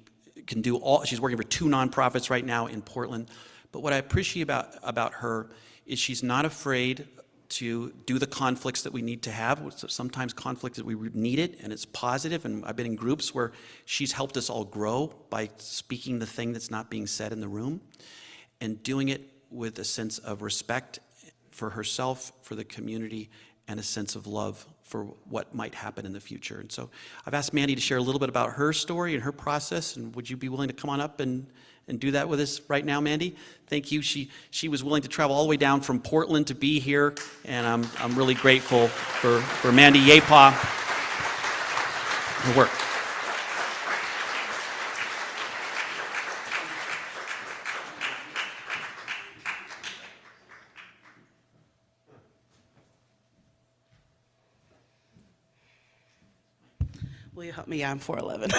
can do she's working for 2 nonprofits right now in Portland. But what I appreciate about her is she's not afraid to do the conflicts that we need to have. Sometimes conflict that we need it, and it's positive. And I've been in groups where she's helped us all grow by speaking the thing that's not being said in the room, and doing it with a sense of respect for herself, for the community, and a sense of love for what might happen in the future. And so I've asked Mandy to share a little bit about her story and her process, and would you be willing to come on up and do that with us right now, Mandy? Thank you. She was willing to travel all the way down from Portland to be here, and I'm really grateful for Mandyapot, her work. Will you help me? Yeah, I'm 4'11".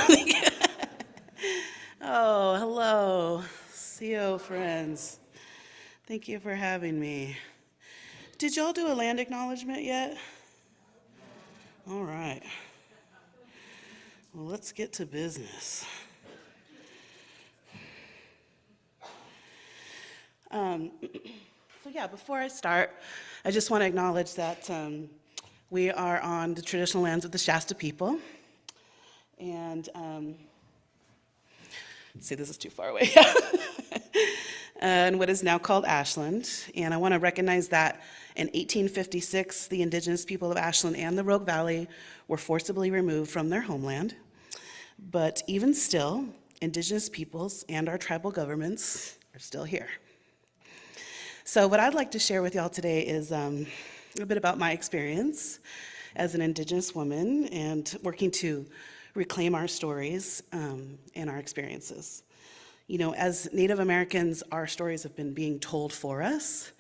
Oh, hello, CO friends. Thank you for having me. Did y'all do a land acknowledgement yet? All right. Well, let's get to business. So yeah, before I start, I just want to acknowledge that we are on the traditional lands of the Shasta people. And, see, this is too far away. And what is now called Ashland. And I want to recognize that in 1856, the indigenous people of Ashland and the Rogue Valley were forcibly removed from their homeland. But even still, indigenous peoples and our tribal governments are still here. So what I'd like to share with y'all today is a bit about my experience as an indigenous woman and working to reclaim our stories and our experiences. You know, as Native Americans, our stories have been being told for us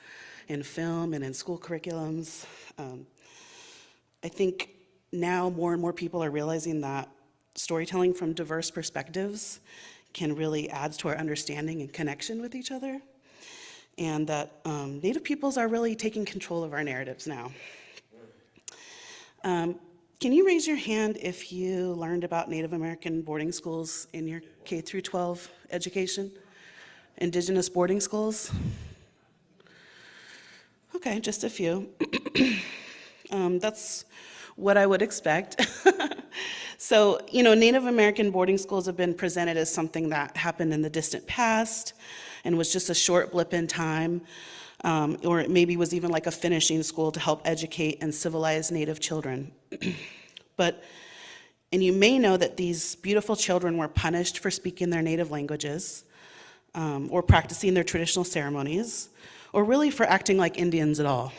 in film and in school curriculums. I think now more and more people are realizing that storytelling from diverse perspectives can really add to our understanding and connection with each other, and that Native peoples are really taking control of our narratives now. Can you raise your hand if you learned about Native American boarding schools in your K through 12 education? Indigenous boarding schools? Okay, just a few. That's what I would expect. So, you know, Native American boarding schools have been presented as something that happened in the distant past and was just a short blip in time, or it maybe was even like a finishing school to help educate and civilize Native children. And you may know that these beautiful children were punished for speaking their native languages, or practicing their traditional ceremonies, or really for acting like Indians at all,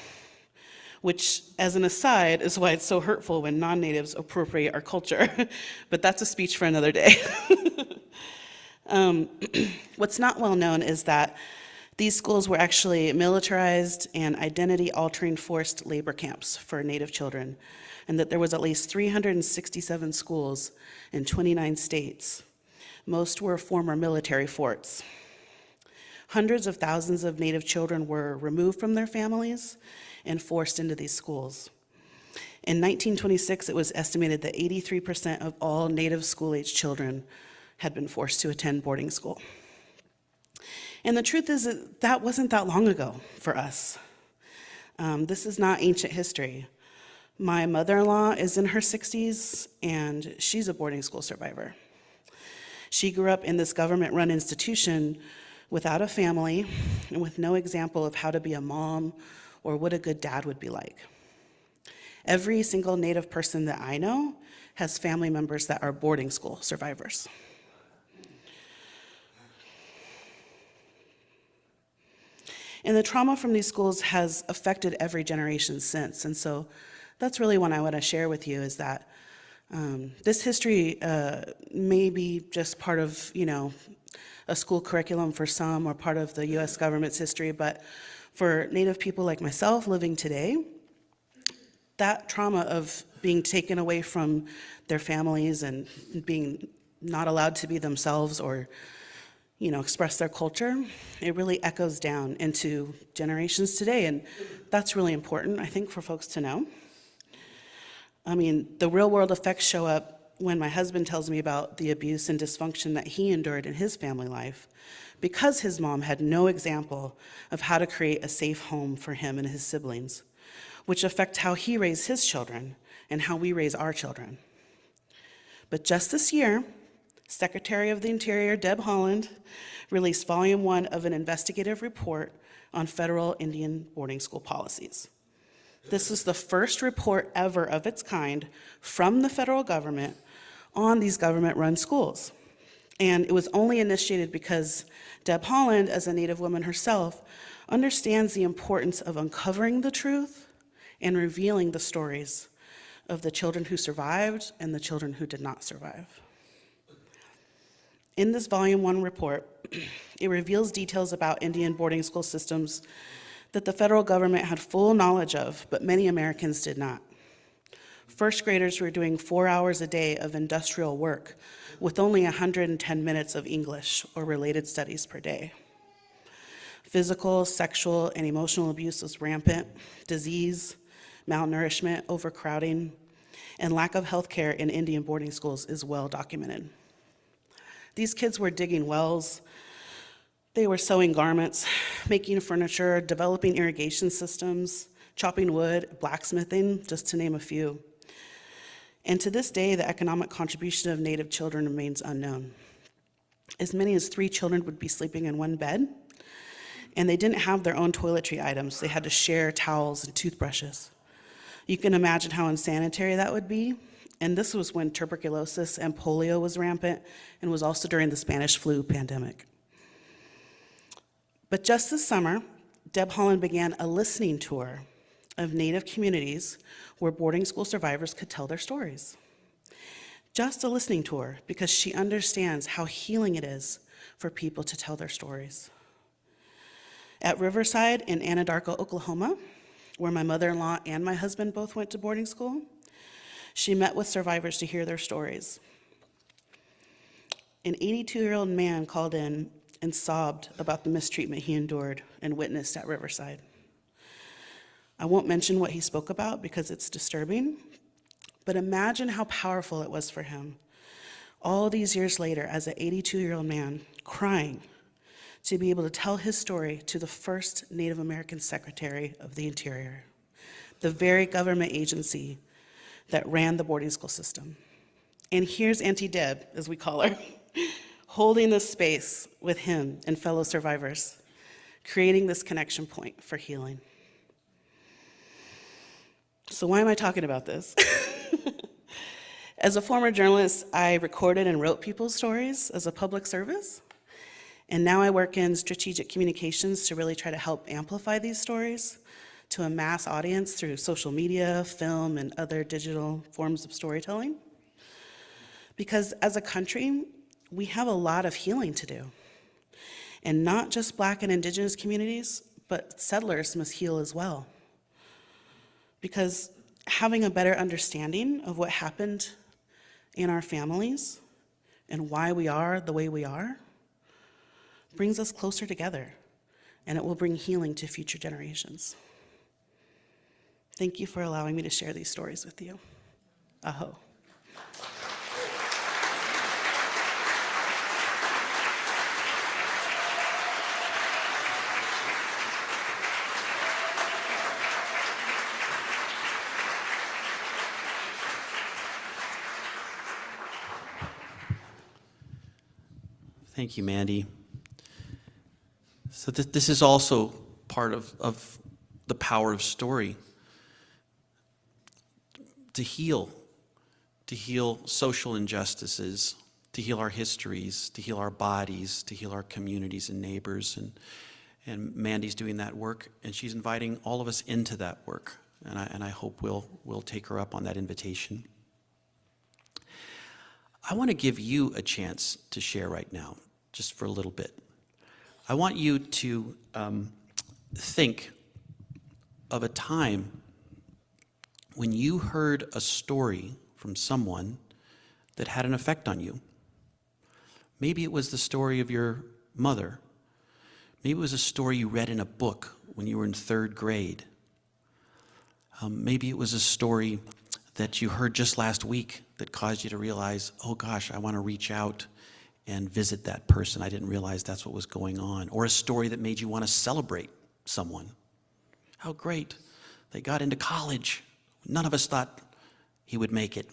which, as an aside, is why it's so hurtful when non-natives appropriate our culture. But that's a speech for another day. What's not well known is that these schools were actually militarized and identity-altering forced labor camps for Native children, and that there was at least 367 schools in 29 states. Most were former military forts. Hundreds of thousands of Native children were removed from their families and forced into these schools. In 1926, it was estimated that 83% of all Native school-age children had been forced to attend boarding school. And the truth is that wasn't that long ago for us. This is not ancient history. My mother-in-law is in her 60s, and she's a boarding school survivor. She grew up in this government-run institution without a family and with no example of how to be a mom or what a good dad would be like. Every single Native person that I know has family members that are boarding school survivors. And the trauma from these schools has affected every generation since, and so that's really what I want to share with you, is that this history may be just part of, a school curriculum for some or part of the US government's history, but for Native people like myself living today, that trauma of being taken away from their families and being not allowed to be themselves or express their culture, it really echoes down into generations today, and that's really important, I think, for folks to know. I mean, the real world effects show up when my husband tells me about the abuse and dysfunction that he endured in his family life because his mom had no example of how to create a safe home for him and his siblings, which affect how he raised his children and how we raise our children. But just this year, Secretary of the Interior Deb Haaland released Volume 1 of an investigative report on federal Indian boarding school policies. This was the first report ever of its kind from the federal government on these government-run schools. And it was only initiated because Deb Haaland, as a Native woman herself, understands the importance of uncovering the truth and revealing the stories of the children who survived and the children who did not survive. In this Volume 1 report, it reveals details about Indian boarding school systems that the federal government had full knowledge of, but many Americans did not. First graders were doing 4 hours a day of industrial work with only 110 minutes of English or related studies per day. Physical, sexual, and emotional abuse was rampant. Disease, malnourishment, overcrowding, and lack of health care in Indian boarding schools is well documented. These kids were digging wells, they were sewing garments, making furniture, developing irrigation systems, chopping wood, blacksmithing, just to name a few. And to this day, the economic contribution of Native children remains unknown. As many as 3 children would be sleeping in one bed, and they didn't have their own toiletry items. They had to share towels and toothbrushes. You can imagine how unsanitary that would be. And this was when tuberculosis and polio was rampant and was also during the Spanish flu pandemic. But just this summer, Deb Haaland began a listening tour of Native communities where boarding school survivors could tell their stories. Just a listening tour, because she understands how healing it is for people to tell their stories. At Riverside in Anadarko, Oklahoma, where my mother-in-law and my husband both went to boarding school, she met with survivors to hear their stories. An 82-year-old man called in and sobbed about the mistreatment he endured and witnessed at Riverside. I won't mention what he spoke about because it's disturbing, but imagine how powerful it was for him all these years later as an 82-year-old man crying to be able to tell his story to the first Native American Secretary of the Interior, the very government agency that ran the boarding school system. And here's Auntie Deb, as we call her, holding this space with him and fellow survivors, creating this connection point for healing. So why am I talking about this? As a former journalist, I recorded and wrote people's stories as a public service. And now I work in strategic communications to really try to help amplify these stories to a mass audience through social media, film, and other digital forms of storytelling. Because as a country, we have a lot of healing to do. And not just Black and Indigenous communities, but settlers must heal as well. Because having a better understanding of what happened in our families and why we are the way we are brings us closer together, and it will bring healing to future generations. Thank you for allowing me to share these stories with you. Aho. Thank you, Mandy. So this is also part of the power of story. To heal social injustices, to heal our histories, to heal our bodies, to heal our communities and neighbors. And Mandy's doing that work, and she's inviting all of us into that work. And I hope we'll take her up on that invitation. I want to give you a chance to share right now. just for a little bit. I want you to think of a time when you heard a story from someone that had an effect on you. Maybe it was the story of your mother. Maybe it was a story you read in a book when you were in 3rd grade. Maybe it was a story that you heard just last week that caused you to realize, oh gosh, I want to reach out and visit that person. I didn't realize that's what was going on. Or a story that made you want to celebrate someone. How great, they got into college. None of us thought he would make it.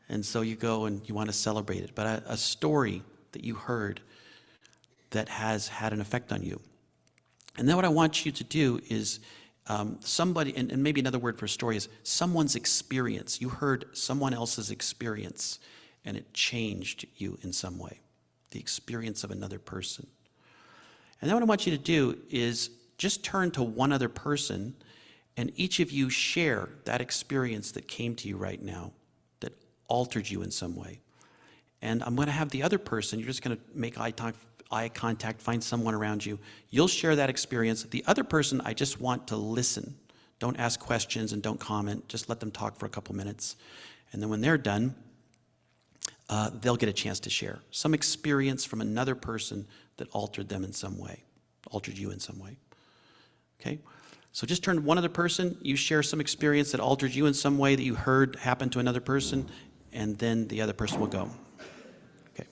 And so you go and you want to celebrate it. But a story that you heard that has had an effect on you. And then what I want you to do is somebody, and maybe another word for story is someone's experience. You heard someone else's experience and it changed you in some way. The experience of another person. And then what I want you to do is just turn to one other person and each of you share that experience that came to you right now that altered you in some way. And I'm going to have the other person, you're just going to make eye contact, find someone around you. You'll share that experience. The other person, I just want to listen. Don't ask questions and don't comment. Just let them talk for a couple minutes. And then when they're done, they'll get a chance to share some experience from another person that altered them in some way, altered you in some way. Okay? So just turn to one other person. You share some experience that altered you in some way that you heard happen to another person, and then the other person will go. Okay.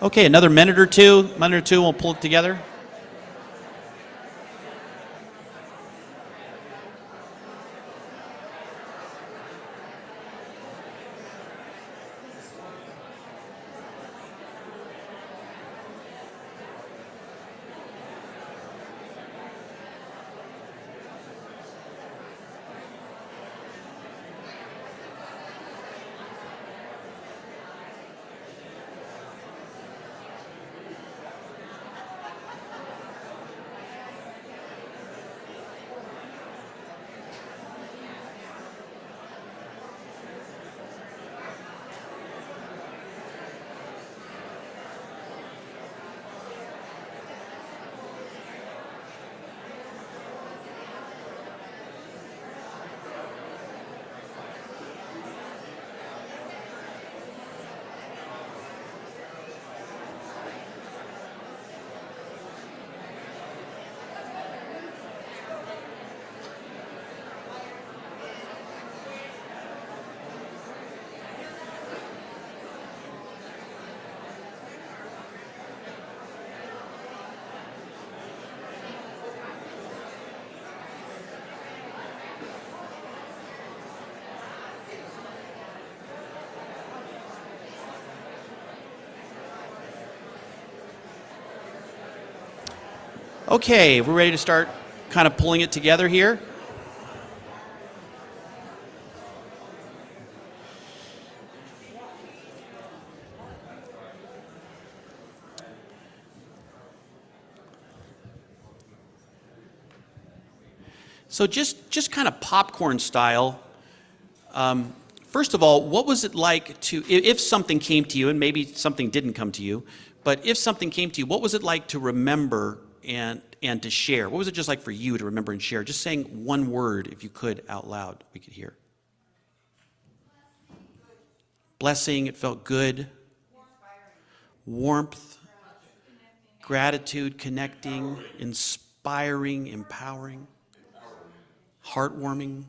Okay, another minute or two, we'll pull it together. Okay, we're ready to start kind of pulling it together here. So just kind of popcorn style, first of all, what was it like to, if something came to you, and maybe something didn't come to you, but if something came to you, what was it like to remember and to share? What was it just like for you to remember and share? Just saying one word, if you could, out loud, we could hear. Blessing, it felt good. Warmth, gratitude, connecting, inspiring, empowering. Heartwarming,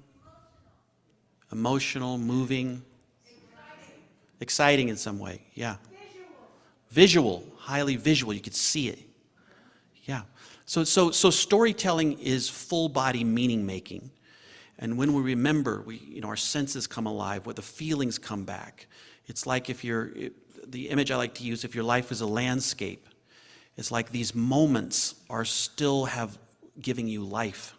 emotional, moving, exciting in some way, yeah. Visual, highly visual, you could see it, yeah. So storytelling is full body meaning making, and when we remember, our senses come alive, the feelings come back. It's like the image I like to use, if your life is a landscape, it's like these moments are still giving you life.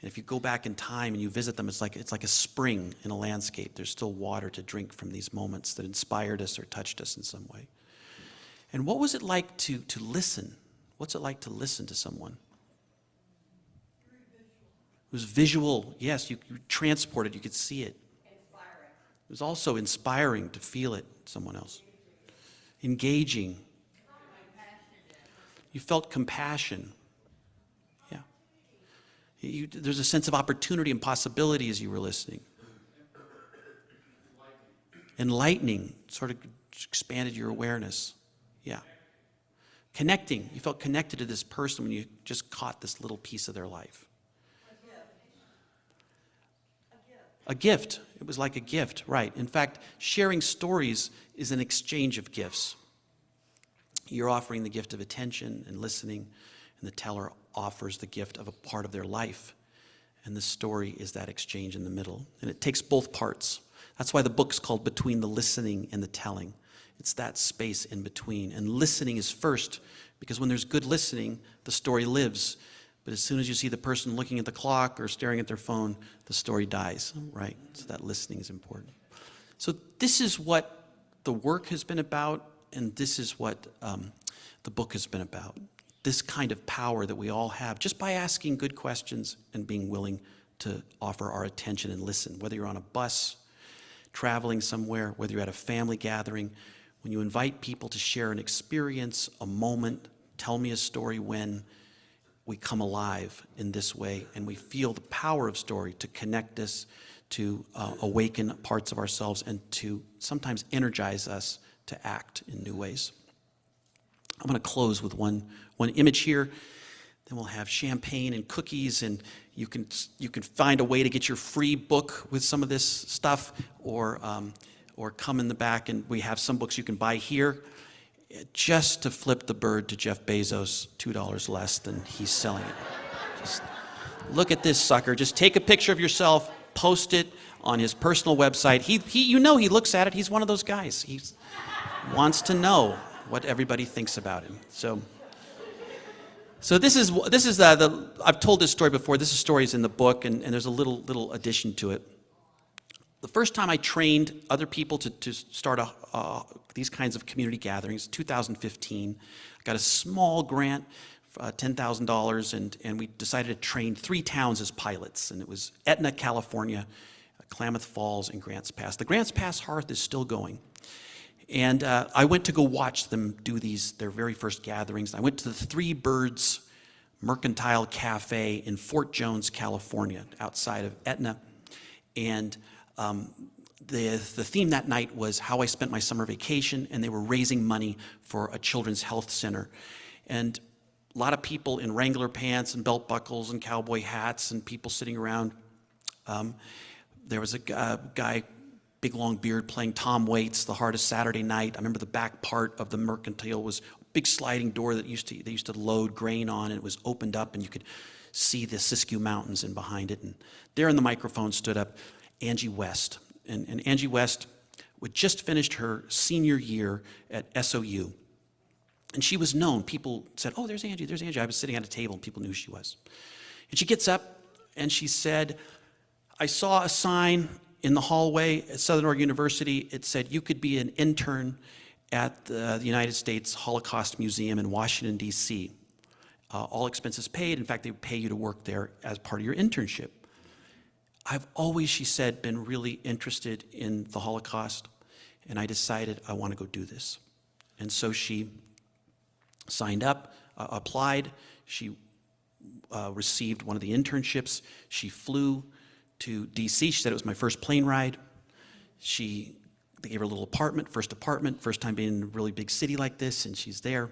And if you go back in time and you visit them, it's like a spring in a landscape. There's still water to drink from these moments that inspired us or touched us in some way. And what was it like to listen? What's it like to listen to someone? It was visual. Yes, you transported, you could see it. Inspiring. It was also inspiring to feel it, someone else. Engaging. You felt compassion. There's a sense of opportunity and possibility as you were listening. Enlightening, sort of expanded your awareness. Yeah. Connecting, you felt connected to this person when you just caught this little piece of their life. A gift. It was like a gift, right. In fact, sharing stories is an exchange of gifts. You're offering the gift of attention and listening, and the teller offers the gift of a part of their life. And the story is that exchange in the middle. And it takes both parts. That's why the book's called Between the Listening and the Telling. It's that space in between. And listening is first, because when there's good listening, the story lives. But as soon as you see the person looking at the clock or staring at their phone, the story dies, right? So that listening is important. So this is what the work has been about, and this is what the book has been about. This kind of power that we all have just by asking good questions and being willing to offer our attention and listen. Whether you're on a bus, traveling somewhere, whether you're at a family gathering, when you invite people to share an experience, a moment, tell me a story when, we come alive in this way and we feel the power of story to connect us, to awaken parts of ourselves, and to sometimes energize us to act in new ways. I'm going to close with one image here. Then we'll have champagne and cookies, and you can find a way to get your free book with some of this stuff, or come in the back, and we have some books you can buy here, just to flip the bird to Jeff Bezos, $2 less than he's selling it. Just look at this sucker. Just take a picture of yourself, post it on his personal website. He looks at it. He's one of those guys. He wants to know what everybody thinks about him. So this is I've told this story before. This story is in the book, and there's a little addition to it. The first time I trained other people to start these kinds of community gatherings, 2015, I got a small grant, $10,000, and we decided to train 3 towns as pilots, and it was Etna, California, Klamath Falls, and Grants Pass. The Grants Pass Hearth is still going. And I went to go watch them do their very first gatherings. I went to the Three Birds Mercantile Cafe in Fort Jones, California, outside of Etna. And the theme that night was how I spent my summer vacation, and they were raising money for a children's health center. And a lot of people in Wrangler pants and belt buckles and cowboy hats and people sitting around. There was a guy, big long beard, playing Tom Waits, The Hardest Saturday Night. I remember the back part of the Mercantile was a big sliding door that they used to load grain on, and it was opened up, and you could see the Siskiyou Mountains in behind it. And there in the microphone stood up Angie West. And Angie West had just finished her senior year at SOU. And she was known. People said, oh, there's Angie, there's Angie. I was sitting at a table and people knew who she was. And she gets up and she said, I saw a sign in the hallway at Southern Oregon University. It said you could be an intern at the United States Holocaust Museum in Washington, D.C. All expenses paid. In fact, they would pay you to work there as part of your internship. I've always, she said, been really interested in the Holocaust, and I decided I want to go do this. And so she signed up, applied. She received one of the internships. She flew to D.C. She said it was my first plane ride. They gave her a little apartment, first time being in a really big city like this, and she's there.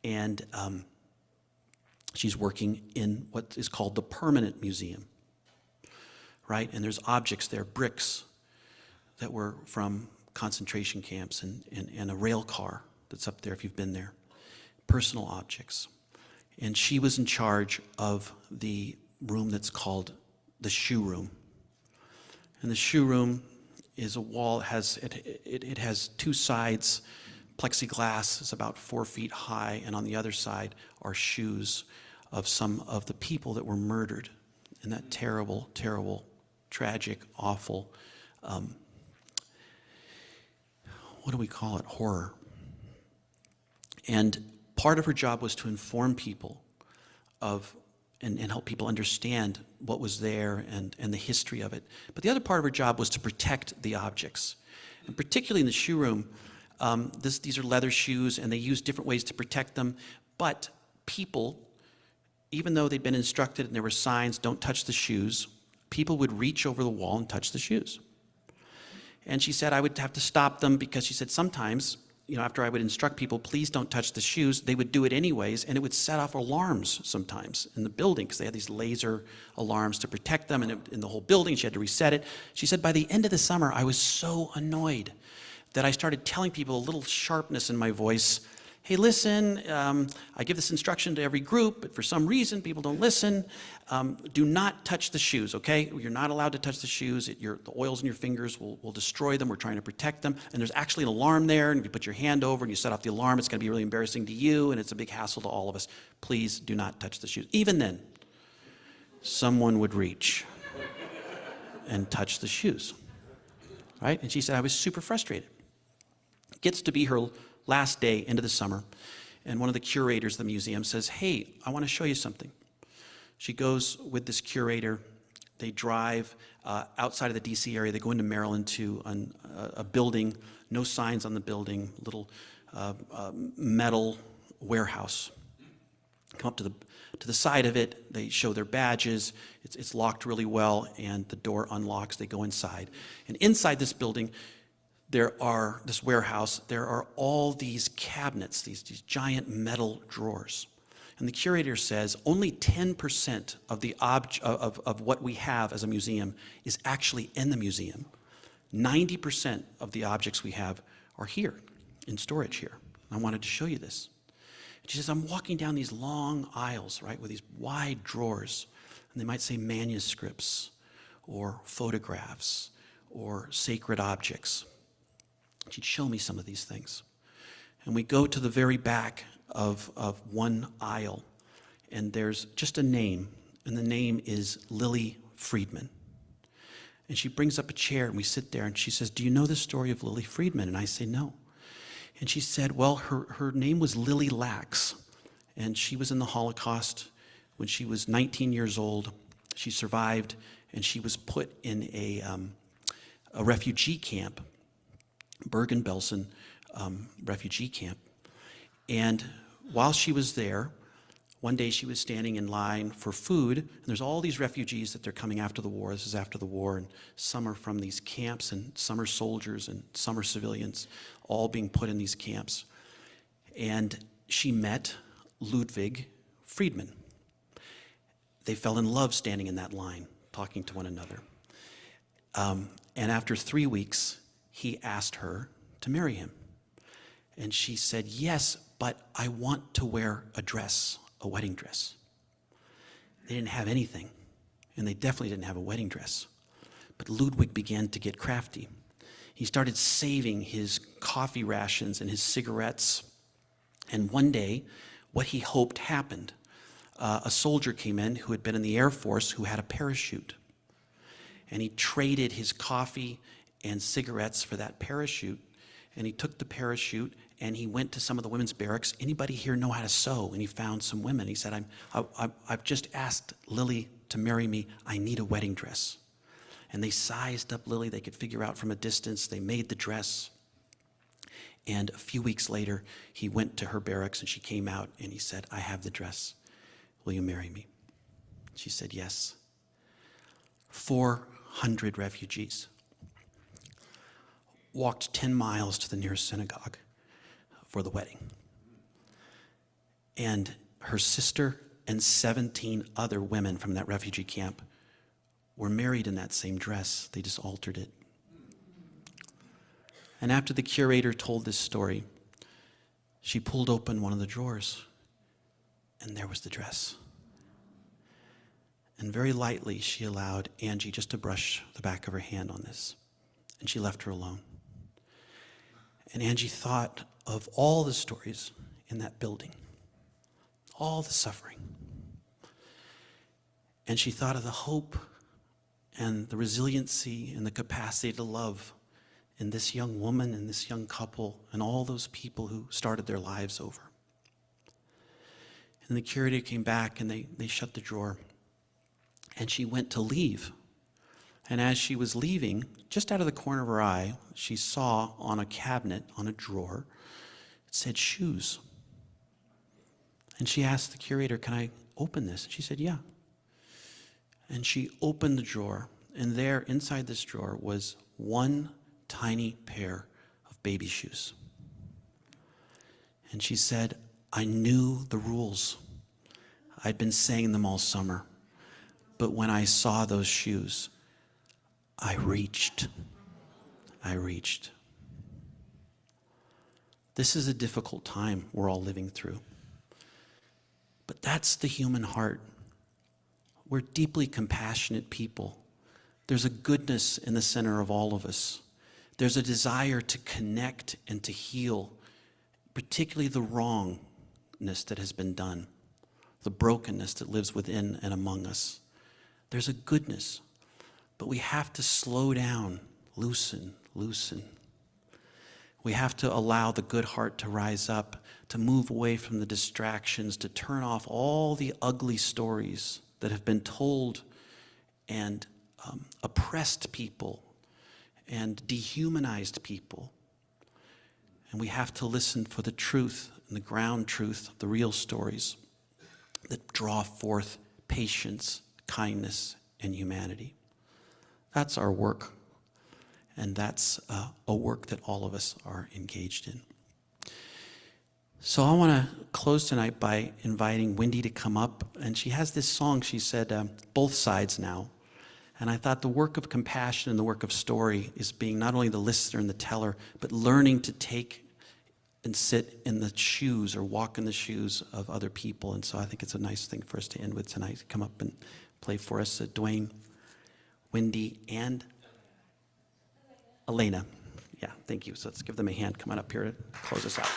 And she's working in what is called the Permanent Museum, right? And there's objects there, bricks that were from concentration camps and a rail car that's up there if you've been there, personal objects. And she was in charge of the room that's called the shoe room. And the shoe room is a wall, it has two sides, plexiglass is about 4 feet high, and on the other side are shoes of some of the people that were murdered in that terrible, terrible, tragic, awful, what do we call it, horror. And part of her job was to inform people of and help people understand what was there and the history of it. But the other part of her job was to protect the objects. And particularly in the shoe room, these are leather shoes, and they use different ways to protect them. But people, even though they'd been instructed and there were signs, don't touch the shoes, people would reach over the wall and touch the shoes. And she said I would have to stop them because she said sometimes, after I would instruct people, please don't touch the shoes, they would do it anyways, and it would set off alarms sometimes in the building because they had these laser alarms to protect them in the whole building. She had to reset it. She said by the end of the summer, I was so annoyed that I started telling people a little sharpness in my voice. Hey, listen, I give this instruction to every group, but for some reason, people don't listen. Do not touch the shoes, okay? You're not allowed to touch the shoes. The oils in your fingers will destroy them. We're trying to protect them. And there's actually an alarm there, and if you put your hand over and you set off the alarm, it's going to be really embarrassing to you, and it's a big hassle to all of us. Please do not touch the shoes. Even then, someone would reach and touch the shoes, right? And she said, I was super frustrated. It gets to be her last day into the summer, and one of the curators of the museum says, hey, I want to show you something. She goes with this curator. They drive outside of the D.C. area. They go into Maryland to a building, no signs on the building, little metal warehouse. Come up to the side of it. They show their badges. It's locked really well, and the door unlocks. They go inside. And inside this building, this warehouse, there are all these cabinets, these giant metal drawers. And the curator says only 10% of what we have as a museum is actually in the museum. 90% of the objects we have are here, in storage here. I wanted to show you this. And she says, I'm walking down these long aisles, right, with these wide drawers, and they might say manuscripts or photographs or sacred objects. She'd show me some of these things. And we go to the very back of one aisle, and there's just a name, and the name is Lily Friedman. And she brings up a chair, and we sit there, and she says, do you know the story of Lily Friedman? And I say, no. And she said, well, her name was Lily Lax, and she was in the Holocaust when she was 19 years old. She survived, and she was put in a refugee camp, Bergen-Belsen refugee camp. And while she was there, one day she was standing in line for food, and there's all these refugees that they're coming after the war. This is after the war, and some are from these camps, and some are soldiers, and some are civilians, all being put in these camps. And she met Ludwig Friedman. They fell in love standing in that line, talking to one another. And after 3 weeks, he asked her to marry him. And she said, yes, but I want to wear a dress, a wedding dress. They didn't have anything, and they definitely didn't have a wedding dress. But Ludwig began to get crafty. He started saving his coffee rations and his cigarettes And one day, what he hoped happened. A soldier came in who had been in the Air Force who had a parachute. And he traded his coffee and cigarettes for that parachute. And he took the parachute and he went to some of the women's barracks. Anybody here know how to sew? And he found some women. He said, I've just asked Lily to marry me. I need a wedding dress. And they sized up Lily. They could figure out from a distance. They made the dress. And a few weeks later, he went to her barracks and she came out and he said, I have the dress. Will you marry me? She said, yes. 400 refugees walked 10 miles to the nearest synagogue for the wedding. And her sister and 17 other women from that refugee camp were married in that same dress. They just altered it. And after the curator told this story, she pulled open one of the drawers, and there was the dress. And very lightly, she allowed Angie just to brush the back of her hand on this, and she left her alone. And Angie thought of all the stories in that building, all the suffering. And she thought of the hope and the resiliency and the capacity to love in this young woman and this young couple and all those people who started their lives over. And the curator came back and they shut the drawer. And she went to leave. And as she was leaving, just out of the corner of her eye, she saw on a cabinet, on a drawer, it said shoes. And she asked the curator, can I open this? And she said, yeah. And she opened the drawer, and there, inside this drawer, was one tiny pair of baby shoes. And she said, I knew the rules. I'd been saying them all summer. But when I saw those shoes, I reached. This is a difficult time we're all living through. But that's the human heart. We're deeply compassionate people. There's a goodness in the center of all of us. There's a desire to connect and to heal, particularly the wrongness that has been done, the brokenness that lives within and among us. There's a goodness, but we have to slow down, loosen. We have to allow the good heart to rise up, to move away from the distractions, to turn off all the ugly stories that have been told and oppressed people and dehumanized people. And we have to listen for the truth and the ground truth of the real stories that draw forth patience, kindness, and humanity. That's our work, and that's a work that all of us are engaged in. So I want to close tonight by inviting Wendy to come up, and she has this song, she said, Both Sides Now. And I thought the work of compassion and the work of story is being not only the listener and the teller, but learning to take and sit in the shoes or walk in the shoes of other people. And so I think it's a nice thing for us to end with tonight. Come up and play for us, Dwayne, Wendy, and Elena. Yeah, thank you. So let's give them a hand coming up here to close us out.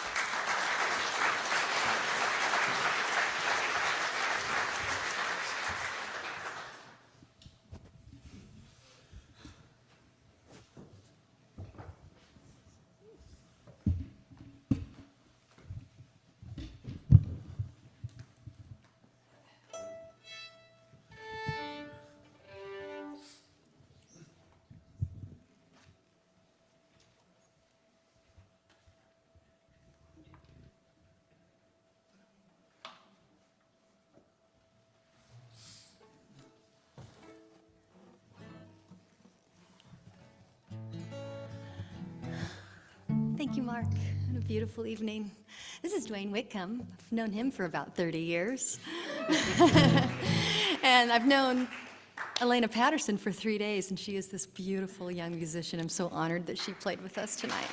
Thank you, Mark. What a beautiful evening. This is Dwayne Whitcomb. I've known him for about 30 years. And I've known Elena Patterson for 3 days, and she is this beautiful young musician. I'm so honored that she played with us tonight.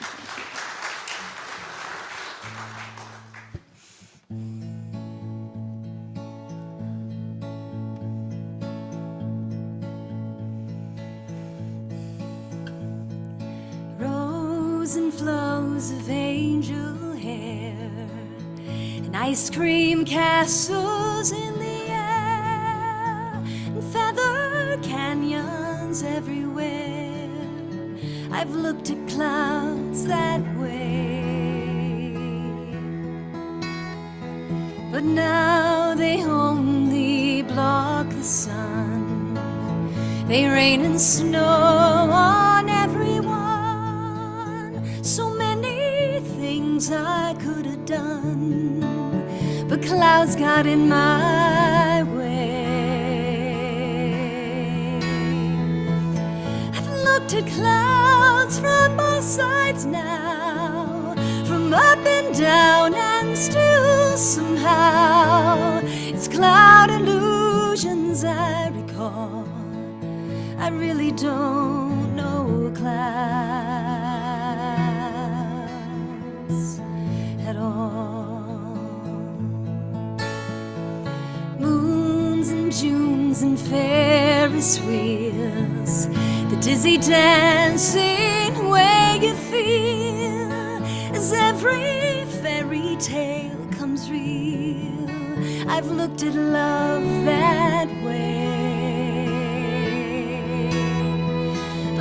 Rows and flows of angel hair and ice cream castles in the air, and feather canyons everywhere. I've looked at clouds that way, but now they only block the sun. They rain and snow on everyone. So many things I could have done, but clouds got in my way. I've looked at clouds from both sides now, from up and down, and still somehow it's cloud illusions I recall. I really don't know clouds at all. Moons and Junes and Ferris wheels, the dizzy dancing way you feel as every fairy tale comes real. I've looked at love that way.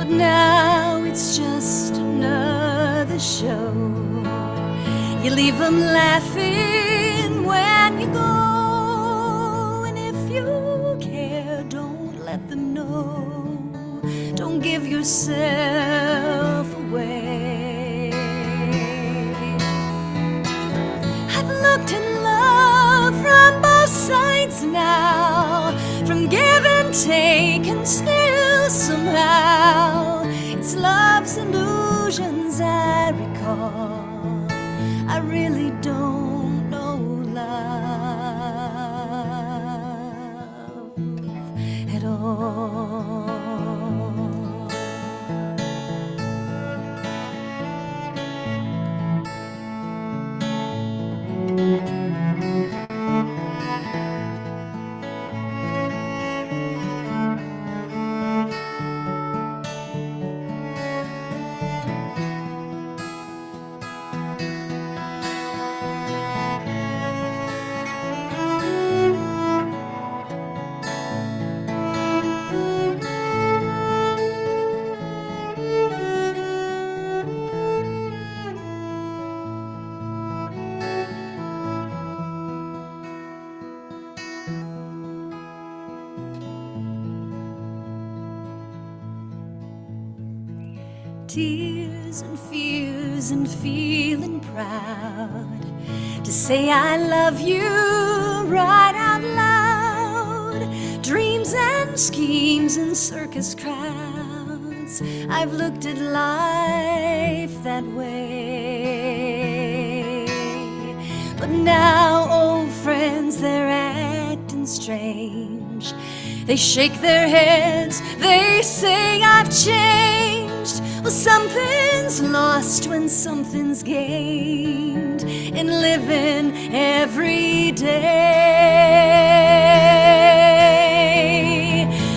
Now it's just another show. You leave them laughing when you go, and if you care, don't let them know. Don't give yourself away. I've looked at love from both sides now, from give and take, and still somehow it's love's illusions I recall. I really don't know love at all. Tears and fears and feeling proud to say I love you right out loud. Dreams and schemes and circus crowds, I've looked at life that way. But now old friends, they're acting strange. They shake their heads, they say I've changed. Well, something's lost when something's gained in living every day.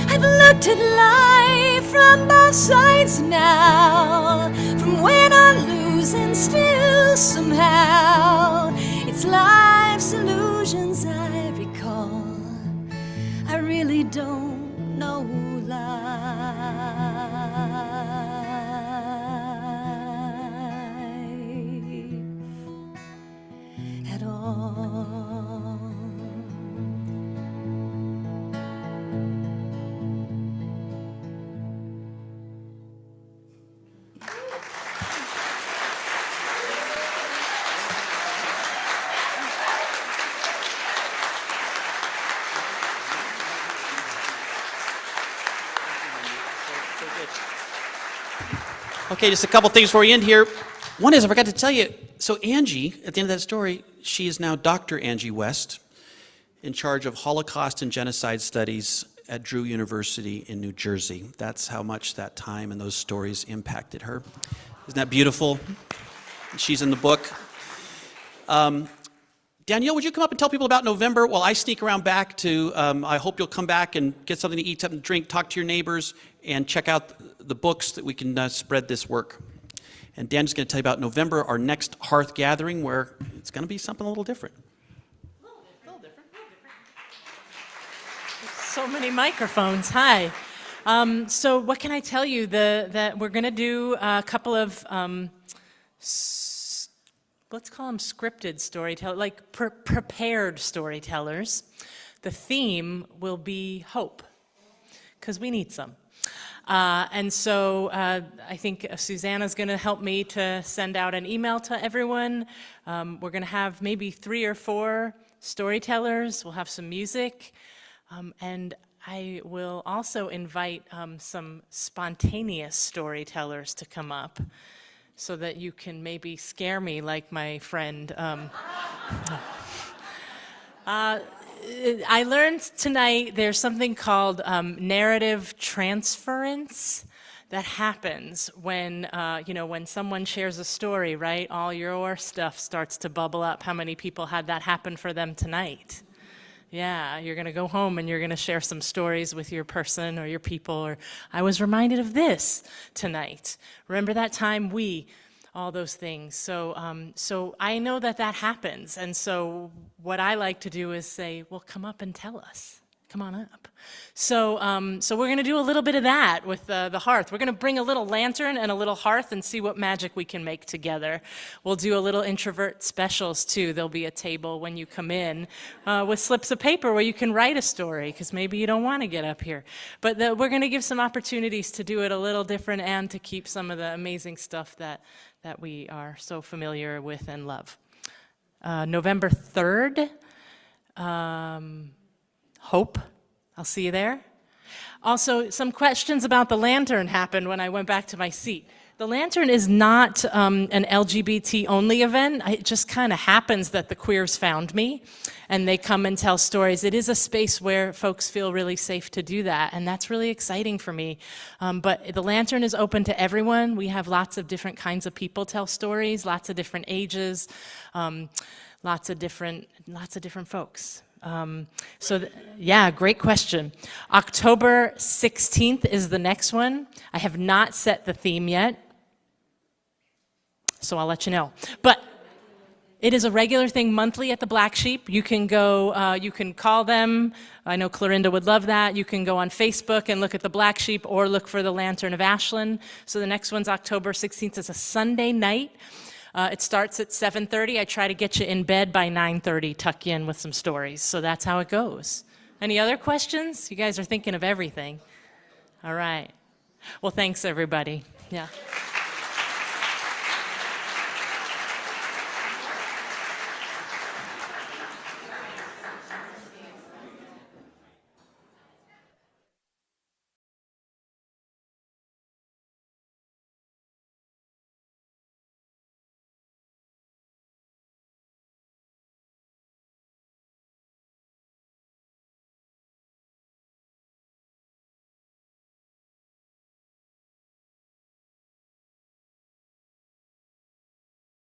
I've looked at life from both sides now, from win or lose, and still somehow it's life's illusions I recall. I really don't know life at all. Okay, just a couple things before we end here. One is, I forgot to tell you, so Angie, at the end of that story, she is now Dr. Angie West, in charge of Holocaust and Genocide Studies at Drew University in New Jersey. That's how much that time and those stories impacted her. Isn't that beautiful? She's in the book. Danielle, would you come up and tell people about November while I sneak around back to, I hope you'll come back and get something to eat, something to drink, talk to your neighbors, and check out the books that we can spread this work. And Dan's going to tell you about November, our next Hearth Gathering, where it's going to be something a little different. So many microphones. Hi. So what can I tell you? That we're going to do a couple of, let's call them scripted storytellers, like prepared storytellers. The theme will be hope, because we need some. And so I think Susanna's going to help me to send out an email to everyone. We're going to have maybe 3 or 4 storytellers. We'll have some music. And I will also invite some spontaneous storytellers to come up so that you can maybe scare me like my friend. I learned tonight there's something called narrative transference that happens when, when someone shares a story, right? All your stuff starts to bubble up. How many people had that happen for them tonight? Yeah, you're going to go home and you're going to share some stories with your person or your people. Or I was reminded of this tonight. Remember that time all those things. So I know that happens. And so what I like to do is say, well, come up and tell us. Come on up. So we're going to do a little bit of that with the hearth. We're going to bring a little lantern and a little hearth and see what magic we can make together. We'll do a little Introverts Specials too. There'll be a table when you come in with slips of paper where you can write a story, because maybe you don't want to get up here. But we're going to give some opportunities to do it a little different and to keep some of the amazing stuff that we are so familiar with and love. November 3rd, Hope. I'll see you there. Also, some questions about the lantern happened when I went back to my seat. The lantern is not an LGBT-only event. It just kind of happens that the queers found me, and they come and tell stories. It is a space where folks feel really safe to do that, and that's really exciting for me. But the lantern is open to everyone. We have lots of different kinds of people tell stories, lots of different ages, lots of different folks. Great question. October 16th is the next one. I have not set the theme yet, so I'll let you know. But it is a regular thing monthly at the Black Sheep. You can go, you can call them. I know Clorinda would love that. You can go on Facebook and look at the Black Sheep or look for the Lantern of Ashland. So the next one's October 16th. It's a Sunday night. It starts at 7:30. I try to get you in bed by 9:30, tuck you in with some stories. So that's how it goes. Any other questions? You guys are thinking of everything. All right. Well, thanks, everybody. Yeah.